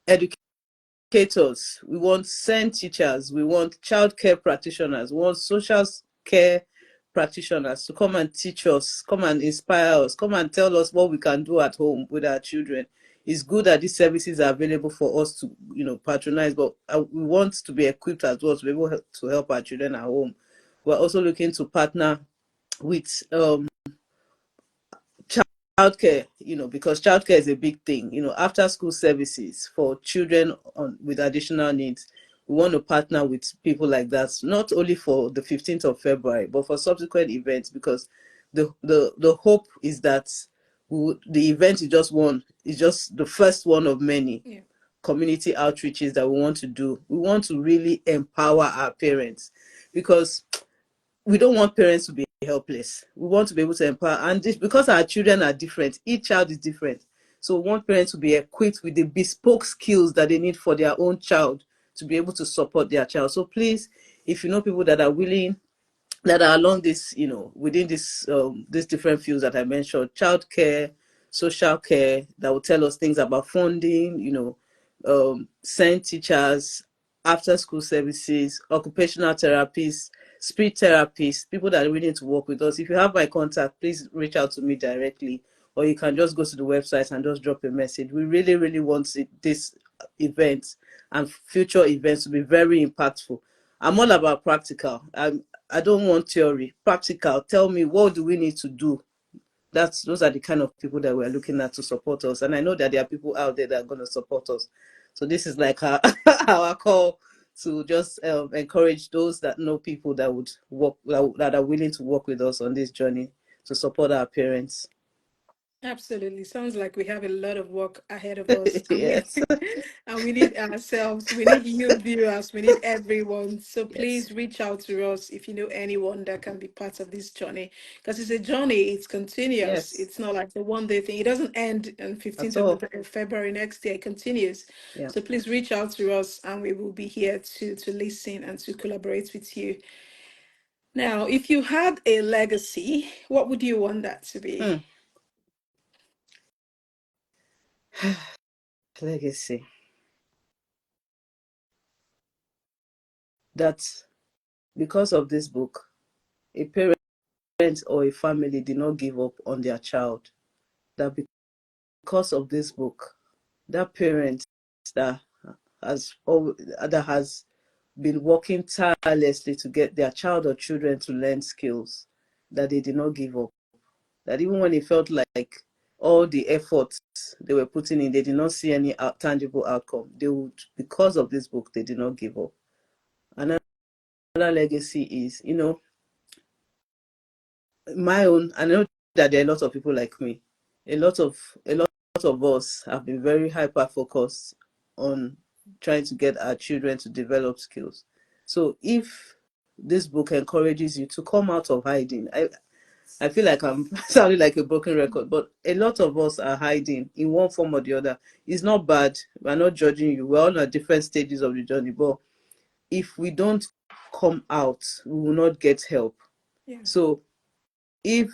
educators. We want SEN teachers. We want childcare practitioners. We want social care practitioners to come and teach us, come and inspire us, come and tell us what we can do at home with our children. It's good that these services are available for us to, you know, patronize, but we want to be equipped as well to be able to help our children at home. We're also looking to partner with childcare, you know, because childcare is a big thing. You know, after school services for children with additional needs. We want to partner with people like that, not only for the 15th of February, but for subsequent events, because the hope is that the event is just one, is just the first one of many community outreaches that we want to do. We want to really empower our parents, because we don't want parents to be helpless. We want to be able to empower, and this, because our children are different, each child is different. So we want parents to be equipped with the bespoke skills that they need for their own child to be able to support their child. So please, if you know people that are willing, that are along this, you know, within this these different fields that I mentioned, childcare, social care, that will tell us things about funding, you know, SEND teachers, after school services, occupational therapists, speech therapists, people that are willing to work with us. If you have my contact, please reach out to me directly, or you can just go to the website and just drop a message. We really, really want this event and future events to be very impactful. I'm all about practical. I don't want theory. Practical. Tell me, what do we need to do? Those are the kind of people that we're looking at to support us. And I know that there are people out there that are going to support us. So this is like our call to just encourage those that know people that would work, that are willing to work with us on this journey to support our parents. Absolutely. Sounds like we have a lot of work ahead of us, and Yes. and we need ourselves, we need you viewers, we need everyone. So Yes. please reach out to us if you know anyone that can be part of this journey. Because it's a journey, it's continuous. Yes. It's not like a one day thing. It doesn't end on At 15th of all. February next year. It continues. Yeah. So please reach out to us, and we will be here to listen and to collaborate with you. Now, if you had a legacy, what would you want that to be? Hmm. Legacy. That because of this book, a parent or a family did not give up on their child. That because of this book, that parent that that has been working tirelessly to get their child or children to learn skills, that they did not give up. That even when it felt like all the efforts they were putting in, they did not see any tangible outcome. They would, because of this book, they did not give up. Another legacy is, my own. I know that there are a lot of people like me. A lot of us have been very hyper focused on trying to get our children to develop skills. So if this book encourages you to come out of hiding, I feel like I'm sounding like a broken record, but a lot of us are hiding in one form or the other. It's not bad. We're not judging you. We're all at different stages of the journey. But if we don't come out, we will not get help. Yeah. So if,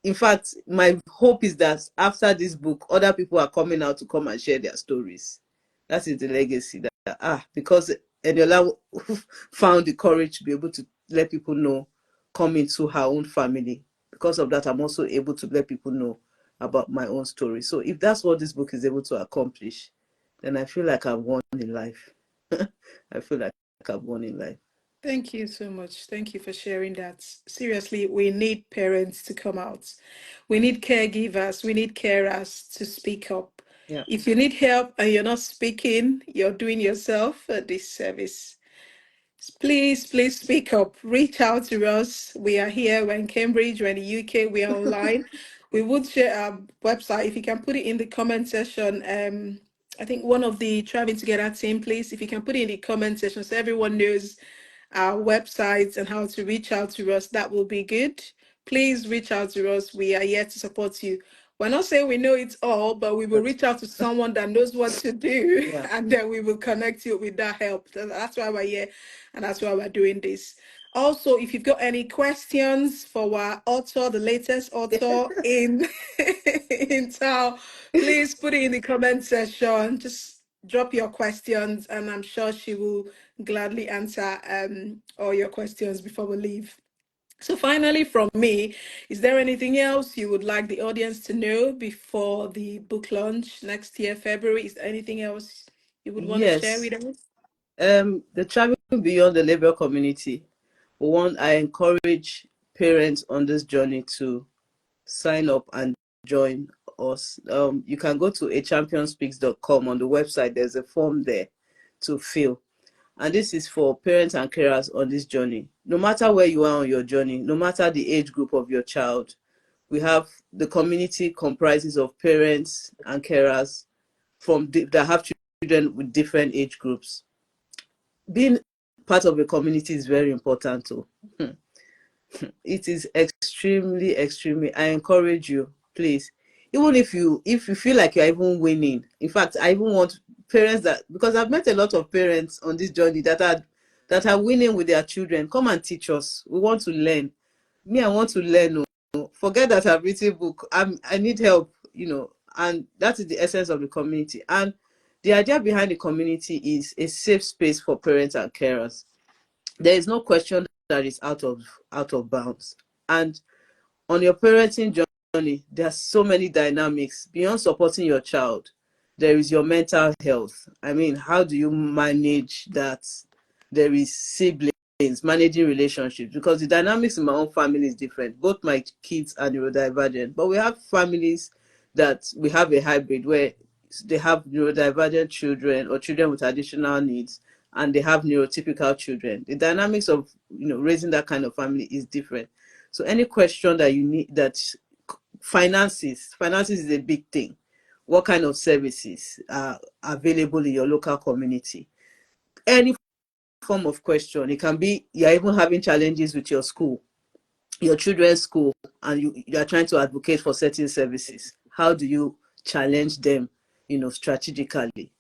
in fact, my hope is that after this book, other people are coming out to come and share their stories. That is the legacy that, because Eniola found the courage to be able to let people know, come into her own family. Because of that, I'm also able to let people know about my own story. So if that's what this book is able to accomplish, then I feel like I've won in life. I feel like I've won in life. Thank you so much. Thank you for sharing that. Seriously, we need parents to come out. We need caregivers. We need carers to speak up. Yeah. If you need help and you're not speaking, you're doing yourself a disservice. Please speak up. Reach out to us. We are here. We're in Cambridge. We're in the UK. We are online. We would share our website. If you can put it in the comment section. I think one of the Traveling Together team, please, if you can put it in the comment section so everyone knows our websites and how to reach out to us, that will be good. Please reach out to us. We are here to support you. We're not saying we know it all, but we will reach out to someone that knows what to do, Yeah. and then we will connect you with that help. That's why we're here, and that's why we're doing this. Also, if you've got any questions for our author, the latest author in in town, please put it in the comment section. Just drop your questions, and I'm sure she will gladly answer all your questions before we leave. So finally, from me, is there anything else you would like the audience to know before the book launch next year, February? Is there anything else you would want to share Yes. with us? The Traveling Beyond the Label community. One, I encourage parents on this journey to sign up and join us. You can go to achampionspeaks.com. On the website, there's a form there to fill. And this is for parents and carers on this journey. No matter where you are on your journey, no matter the age group of your child, we have the community comprises of parents and carers that have children with different age groups. Being part of a community is very important too. It is extremely. I encourage you, please. Even if you feel like you're even winning. In fact, I even want parents that, because I've met a lot of parents on this journey that are winning with their children. Come and teach us. We want to learn. Me, I want to learn. Forget that I've written a book. I need help, and that is the essence of the community. And the idea behind the community is a safe space for parents and carers. There is no question that is out of bounds. And on your parenting journey, there are so many dynamics beyond supporting your child. There is your mental health. I mean, how do you manage that? There is siblings, managing relationships, because the dynamics in my own family is different. Both my kids are neurodivergent, but we have families that we have a hybrid where they have neurodivergent children or children with additional needs, and they have neurotypical children. The dynamics of raising that kind of family is different. So any question that you need, that finances is a big thing. What kind of services are available in your local community? Any form of question. It can be you're even having challenges with your school, your children's school, and you are trying to advocate for certain services. How do you challenge them, strategically?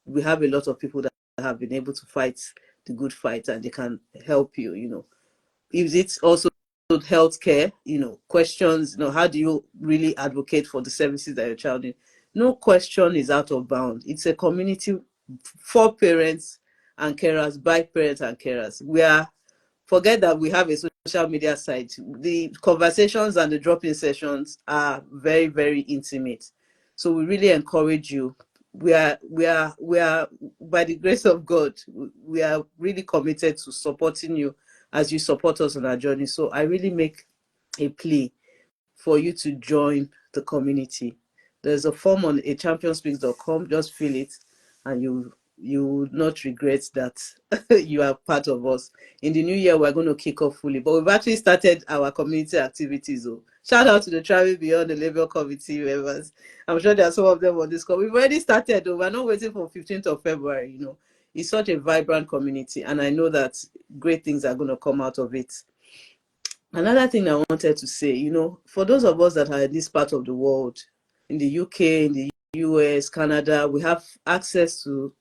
We have a lot of people that have been able to fight the good fight, and they can help you. If it's also healthcare, questions, how do you really advocate for the services that your child needs? No question is out of bounds. It's a community for parents and carers, by parents and carers. Forget that we have a social media site. The conversations and the drop-in sessions are very, very intimate. So we really encourage you. We are, by the grace of God, we are really committed to supporting you as you support us on our journey. So I really make a plea for you to join the community. There's a form on a championspeaks.com. Just fill it, and you will not regret that you are part of us. In the new year, we're going to kick off fully, but we've actually started our community activities. Oh, shout out to the Travel Beyond the Label Committee members. I'm sure there are some of them on this call. We've already started, though. We're not waiting for 15th of February. It's such a vibrant community, and I know that great things are going to come out of it. Another thing I wanted to say, for those of us that are in this part of the world, in the UK, in the US, Canada, we have access to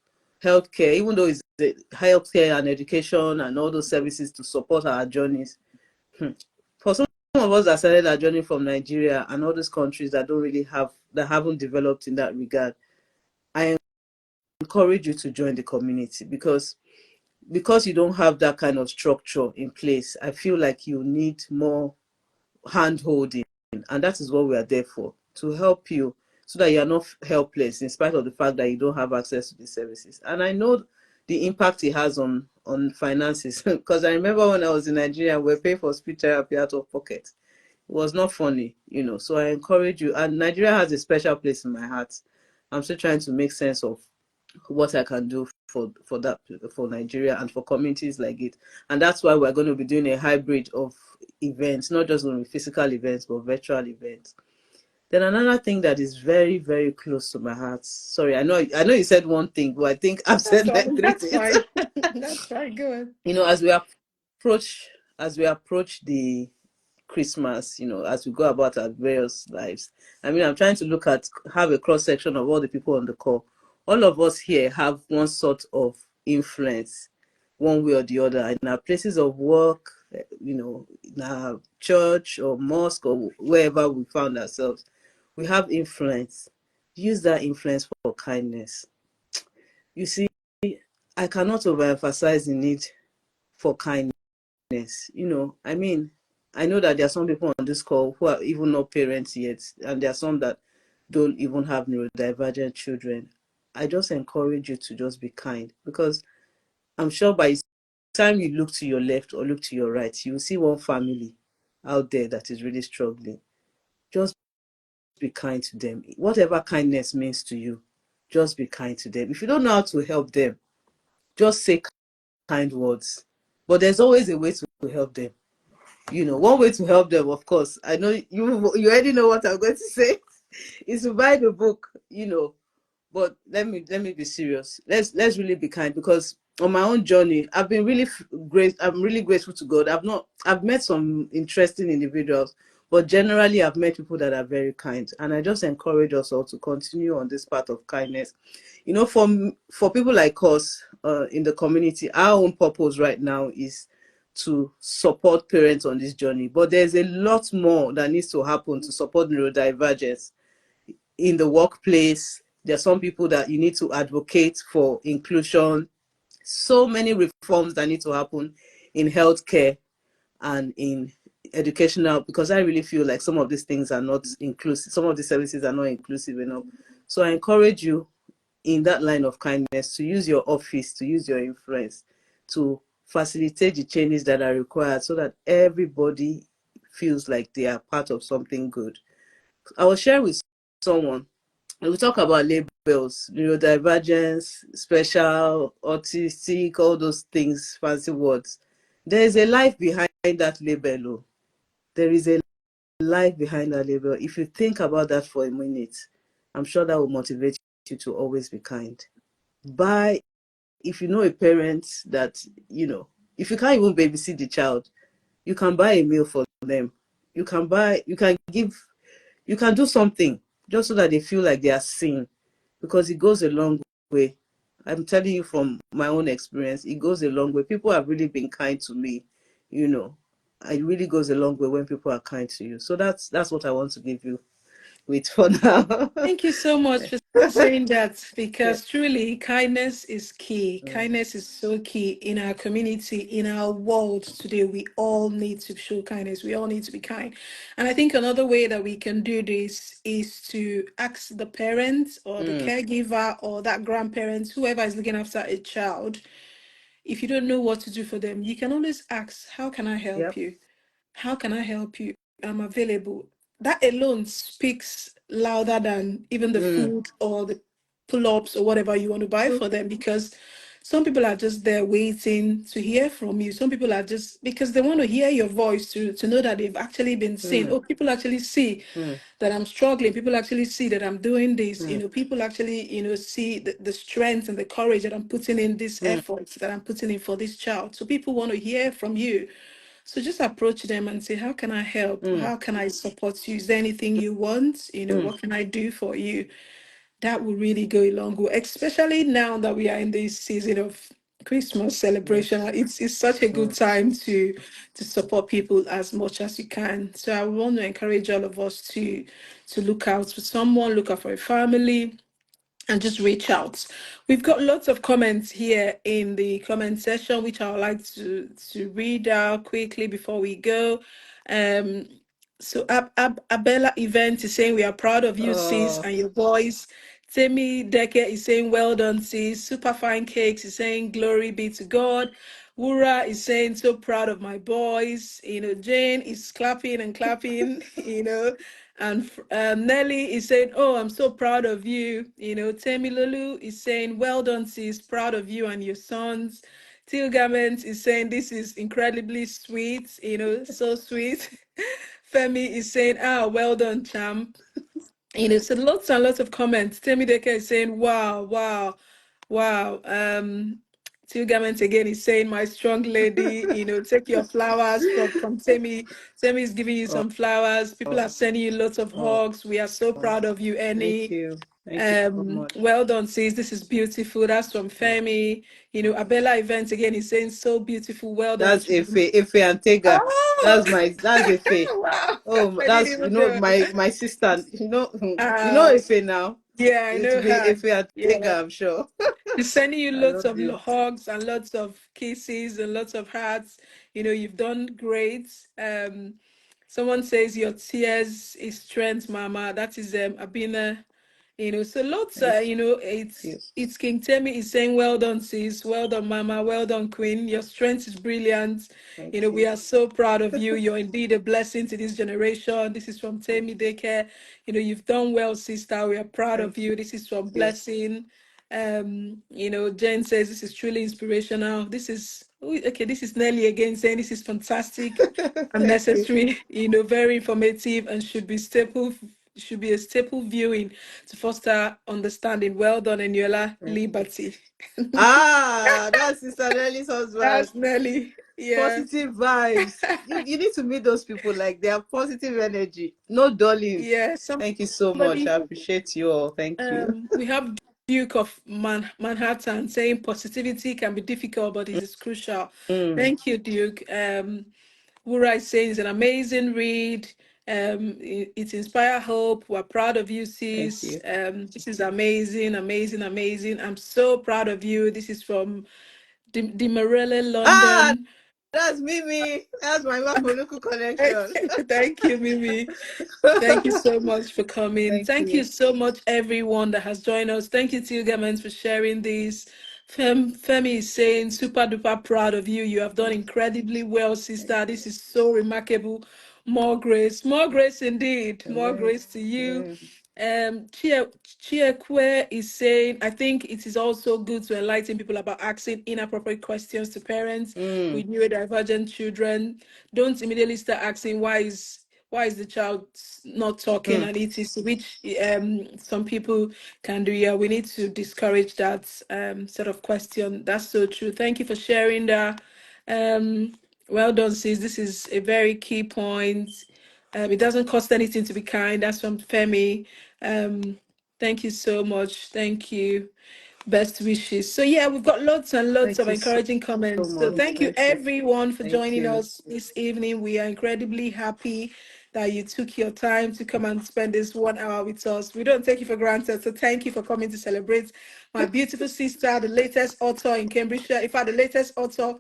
healthcare, even though it's the healthcare and education and all those services to support our journeys. For some of us that started our journey from Nigeria and all those countries that haven't developed in that regard, I encourage you to join the community because you don't have that kind of structure in place. I feel like you need more hand holding, and that is what we are there for, to help you so that you are not helpless in spite of the fact that you don't have access to these services. And I know the impact it has on finances because I remember when I was in Nigeria, we were paying for speech therapy out of pocket. It was not funny, so I encourage you, and Nigeria has a special place in my heart. I'm still trying to make sense of what I can do for Nigeria and for communities like it. And that's why we're going to be doing a hybrid of events, not just going to be physical events, but virtual events. Then another thing that is very, very close to my heart. Sorry, I know you said one thing, but I think I've That's said like fine. three That's things. fine. That's fine. Go on. As we approach the Christmas, as we go about our various lives. I mean, I'm trying to have a cross section of all the people on the call. All of us here have one sort of influence, one way or the other, in our places of work, in our church or mosque or wherever we found ourselves. We have influence. Use that influence for kindness. You see, I cannot overemphasize the need for kindness. I mean, I know that there are some people on this call who are even not parents yet, and there are some that don't even have neurodivergent children. I just encourage you to just be kind, because I'm sure by the time you look to your left or look to your right, you will see one family out there that is really struggling. Just be kind to them. Whatever kindness means to you, just be kind to them. If you don't know how to help them, just say kind words. But there's always a way to help them. One way to help them, of course, I know you already know what I'm going to say, is to buy the book, but let me be serious. Let's really be kind, because on my own journey, I've been really great. I'm really grateful to God. I've met some interesting individuals, but generally I've met people that are very kind, and I just encourage us all to continue on this path of kindness. For people like us in the community, our own purpose right now is to support parents on this journey, but there's a lot more that needs to happen to support neurodivergence in the workplace. There are some people that you need to advocate for inclusion. So many reforms that need to happen in healthcare and in educational, because I really feel like some of these things are not inclusive. Some of the services are not inclusive enough. So I encourage you in that line of kindness to use your office, to use your influence to facilitate the changes that are required so that everybody feels like they are part of something good. I will share with someone, and we talk about labels, neurodivergence, special, autistic, all those things, fancy words. There is a life behind that label. Oh. There is a life behind that label. If you think about that for a minute, I'm sure that will motivate you to always be kind. If you know a parent that, if you can't even babysit the child, you can buy a meal for them. You can do something just so that they feel like they are seen, because it goes a long way. I'm telling you from my own experience, it goes a long way. People have really been kind to me, you know. It really goes a long way when people are kind to you. So that's what I want to give you with for now. Thank you so much for saying that, Yeah. because truly kindness is key. Kindness is so key in our community, in our world today. We all need to show kindness. We all need to be kind. And I think another way that we can do this is to ask the parents or the Mm. caregiver or that grandparent, whoever is looking after a child. If you don't know what to do for them, you can always ask, how can I help Yep. you? How can I help you? I'm available. that alone speaks louder than even the food or the pull-ups or whatever you want to buy for them, because some people are just there waiting to hear from you. Some people are just because they want to hear your voice to know that they've actually been seen. Mm. Oh, people actually see Mm. that I'm struggling. People actually see that I'm doing this. Mm. People actually, see the strength and the courage that I'm putting in, this Mm. efforts that I'm putting in for this child. So people want to hear from you. So just approach them and say, how can I help? Mm. How can I support you? Is there anything you want? Mm. What can I do for you? That will really go a long way, especially now that we are in this season of Christmas celebration. Yes. It's such a good Mm. time to support people as much as you can. So I want to encourage all of us to look out for someone, look out for a family, and just reach out. We've got lots of comments here in the comment section, which I would like to read out quickly before we go. Um, so Abella Event is saying we are proud of you, sis, Oh. and your boys. Temi Deke is saying well done, sis. Super fine cakes is saying glory be to God. Wura is saying so proud of my boys. Jane is clapping and clapping. And Nelly is saying, "Oh, I'm so proud of you." Temi Lulu is saying, "Well done, sis. Proud of you and your sons." Tilgament is saying, "This is incredibly sweet. So sweet." Femi is saying, "Ah, well done, champ." So lots and lots of comments. Temi Deke is saying, "Wow, wow, wow." Two Garment again is saying, "My strong lady, take your flowers from Temi. Temi is giving you Oh. some flowers. People are sending you lots of Oh. hugs. We are so proud of you, Thank Annie. you. Thank you so much. Well done, sis. This is beautiful." That's from Oh. Femi. Abella Event again is saying, "So beautiful. Well done." That's Efe and Tega. Oh, That's Efe. wow. Oh, I didn't that's even know. my sister. Uh, Efe now. yeah, I It will know be her. Efe and Yeah. Tega, I'm sure. She's sending you I lots love of you. hugs and lots of kisses and lots of hearts. You've done great. Someone says your tears is strength, Mama. That is Abina. So lots. Thank you. It's King Temi is saying, "Well done, sis. Well done, Mama. Well done, Queen. Your strength is brilliant. Thank We you. are so proud of you. You're indeed a blessing to this generation." This is from Temi Deke. You've done well, sister. We are proud Thank of you. This is from you. Blessing. Jen says this is truly inspirational. Okay, this is Nelly again saying this is fantastic and Thank you. necessary, very informative and should be a staple viewing to foster understanding. Well done, Eniola Thank you. Liberty. That's Sister Nelly's husband. That's Nelly. Yeah. Positive vibes. You need to meet those people, like they have positive energy. No dulling. Yeah. Thank you so much. Somebody I appreciate you all. Thank you. we have Duke of Manhattan saying positivity can be difficult, but it is crucial. Mm, Thank you, Duke. Wura is saying it's an amazing read. It inspire hope. We're proud of you, thank sis. you. This is amazing, amazing, amazing. I'm so proud of you. This is from Demarele, Ah, London. that's Mimi. That's my Mafoluku connection. Thank you, Mimi. Thank you so much for coming. Thank Thank you you. so much, everyone that has joined us. Thank you, Tilgamans, for sharing this. Femi is saying, super duper proud of you. You have done incredibly well, Thank sister. This is so remarkable. More grace indeed. you. More Amen. grace to you. Amen. Chiekwe is saying, I think it is also good to enlighten people about asking inappropriate questions to parents Mm, with neurodivergent children. Don't immediately start asking why is the child not talking, mm. and it is which some people can do. Yeah, we need to discourage that sort of question. That's so true. Thank you for sharing that. Um, well done, sis. This is a very key point. It doesn't cost anything to be kind. That's from Femi. Thank you so much. Thank you. Best wishes. So yeah, we've got lots and lots Thank of you so encouraging comments. So much. thank you Thank you. everyone for Thank joining you. us this evening. We are incredibly happy that you took your time to come and spend this 1 hour with us. We don't take you for granted. So thank you for coming to celebrate my beautiful sister, the latest author in Cambridgeshire. In fact, the latest author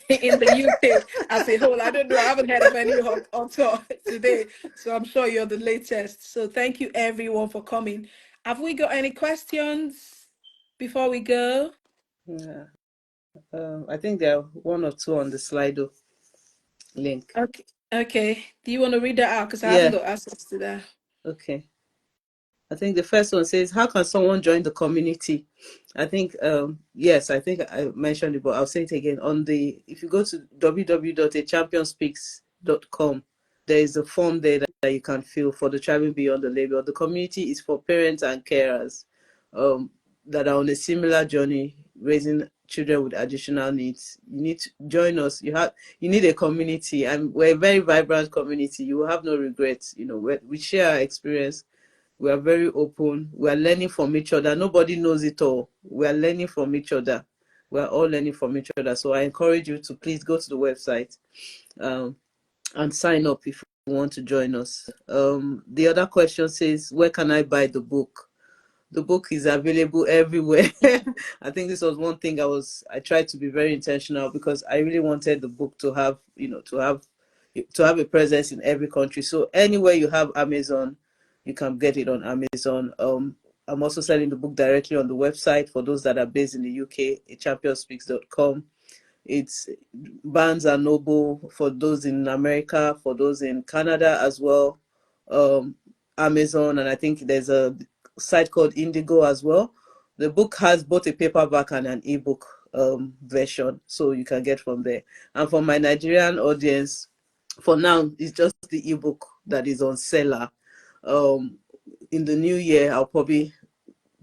in the UK as a whole. I don't know. I haven't heard of any author today. So I'm sure you're the latest. So thank you everyone for coming. Have we got any questions before we go? Yeah. I think there are one or two on the Slido link. Okay. Okay. Do you want to read that out? Because I haven't Yeah. got access to that. Okay. I think the first one says, how can someone join the community? I think, yes, I think I mentioned it, but I'll say it again. If you go to www.achampionspeaks.com, there is a form there that you can fill for the Thriving Beyond the Label. The community is for parents and carers that are on a similar journey, raising children with additional needs. You need to join us. You need a community, and we're a very vibrant community. You will have no regrets. We share our experience. We are very open. We are learning from each other. Nobody knows it all. We are learning from each other. We are all learning from each other. So I encourage you to please go to the website and sign up if you want to join us. The other question says, where can I buy the book? The book is available everywhere. I think this was one thing I tried to be very intentional, because I really wanted the book to have, to have a presence in every country. So anywhere you have Amazon, you can get it on Amazon. I'm also selling the book directly on the website for those that are based in the UK, championspeaks.com. It's Barnes and Noble for those in America, for those in Canada as well. Amazon, and I think there's a site called Indigo as well. The book has both a paperback and an ebook version, so you can get from there. And for my Nigerian audience, for now, it's just the ebook that is on Seller. In the new year, I'll probably,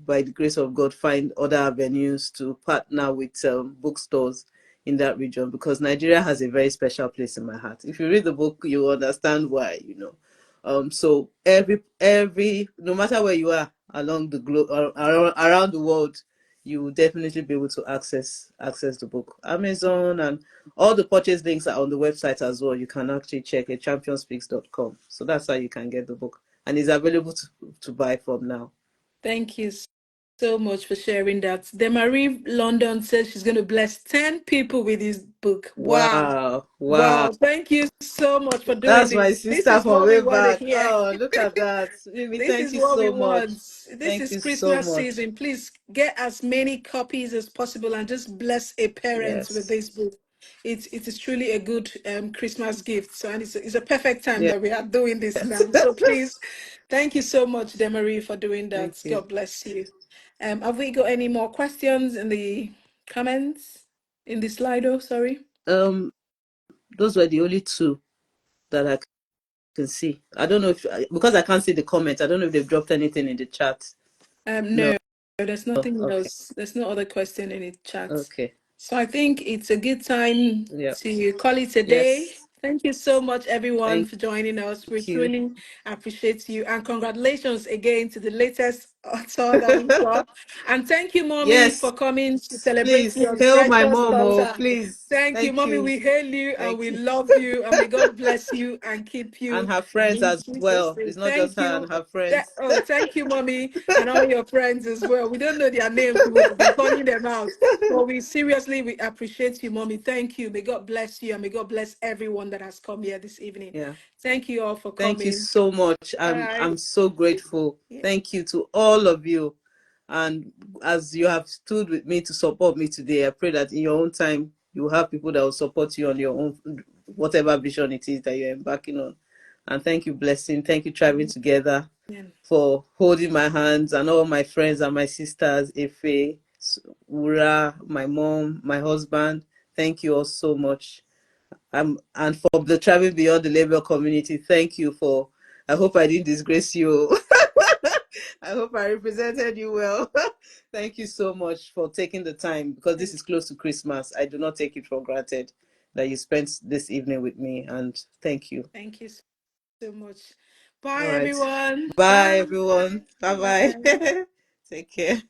by the grace of God, find other avenues to partner with bookstores in that region, because Nigeria has a very special place in my heart. If you read the book, you understand why. So every no matter where you are along the globe or around the world, you will definitely be able to access the book. Amazon and all the purchase links are on the website as well. You can actually check at championspeaks.com. So that's how you can get the book, and it's available to buy from now. Thank you so much for sharing that. Demarie London says she's going to bless 10 people with this book. Wow. Wow. Wow. Thank you so much for doing That's my this. This sister is from what we way want to back. hear. Oh, look at that. Mimi, This thank is you what we so much. want. This Thank is you so Christmas much. season. Please get as many copies as possible and just bless a parent with Yes. this book. It is truly a good Christmas gift. So, and it's a perfect time Yeah. that we are doing this Yes. now. So please, thank you so much, Demarie, for doing that. Thank you. God bless you. Have we got any more questions in the comments in the Slido? Sorry. Those were the only two that I can see. I don't know if, because I can't see the comments, I don't know if they've dropped anything in the chat. No. No, there's nothing Okay. else. There's no other question in the chat. Okay. So I think it's a good time Yeah. to call it a day. Yes. Thank you so much, everyone, Thank for joining us. We you. truly appreciate you. And congratulations again to the latest author that we saw. And thank you, Mommy, Yes. for coming to celebrate Please your hail my precious mom. Oh, daughter. please. Thank you, Thank Mommy. you. We hail you and Thank we you. love you. And may God bless you and keep And you. her friends In as Jesus' well. name. It's not just Thank her you. and her friends. Thank you, Mommy, and all your friends as well. We don't know their names. We will be calling them out. But we appreciate you, Mommy. Thank you. May God bless you and may God bless everyone that has come here this evening. Yeah. Thank you all for Thank you coming. so much. Bye. I'm so grateful. Yeah. Thank you to all of you. And as you have stood with me to support me today, I pray that in your own time you will have people that will support you on your own, whatever vision it is that you're embarking on. And thank you, Blessing. Thank you, Traveling Together, Yeah. for holding my hands, and all my friends and my sisters, Efe, Ura, my mom, my husband. Thank you all so much. And for the Traveling Beyond the Label community, thank you for, I hope I didn't disgrace you. I hope I represented you well. Thank you so much for taking the time, because this is close to Christmas. I do not take it for granted that you spent this evening with me, and thank you. Thank you so much. All Bye, right. everyone. Bye, Bye. everyone. Bye Bye. bye. Take care.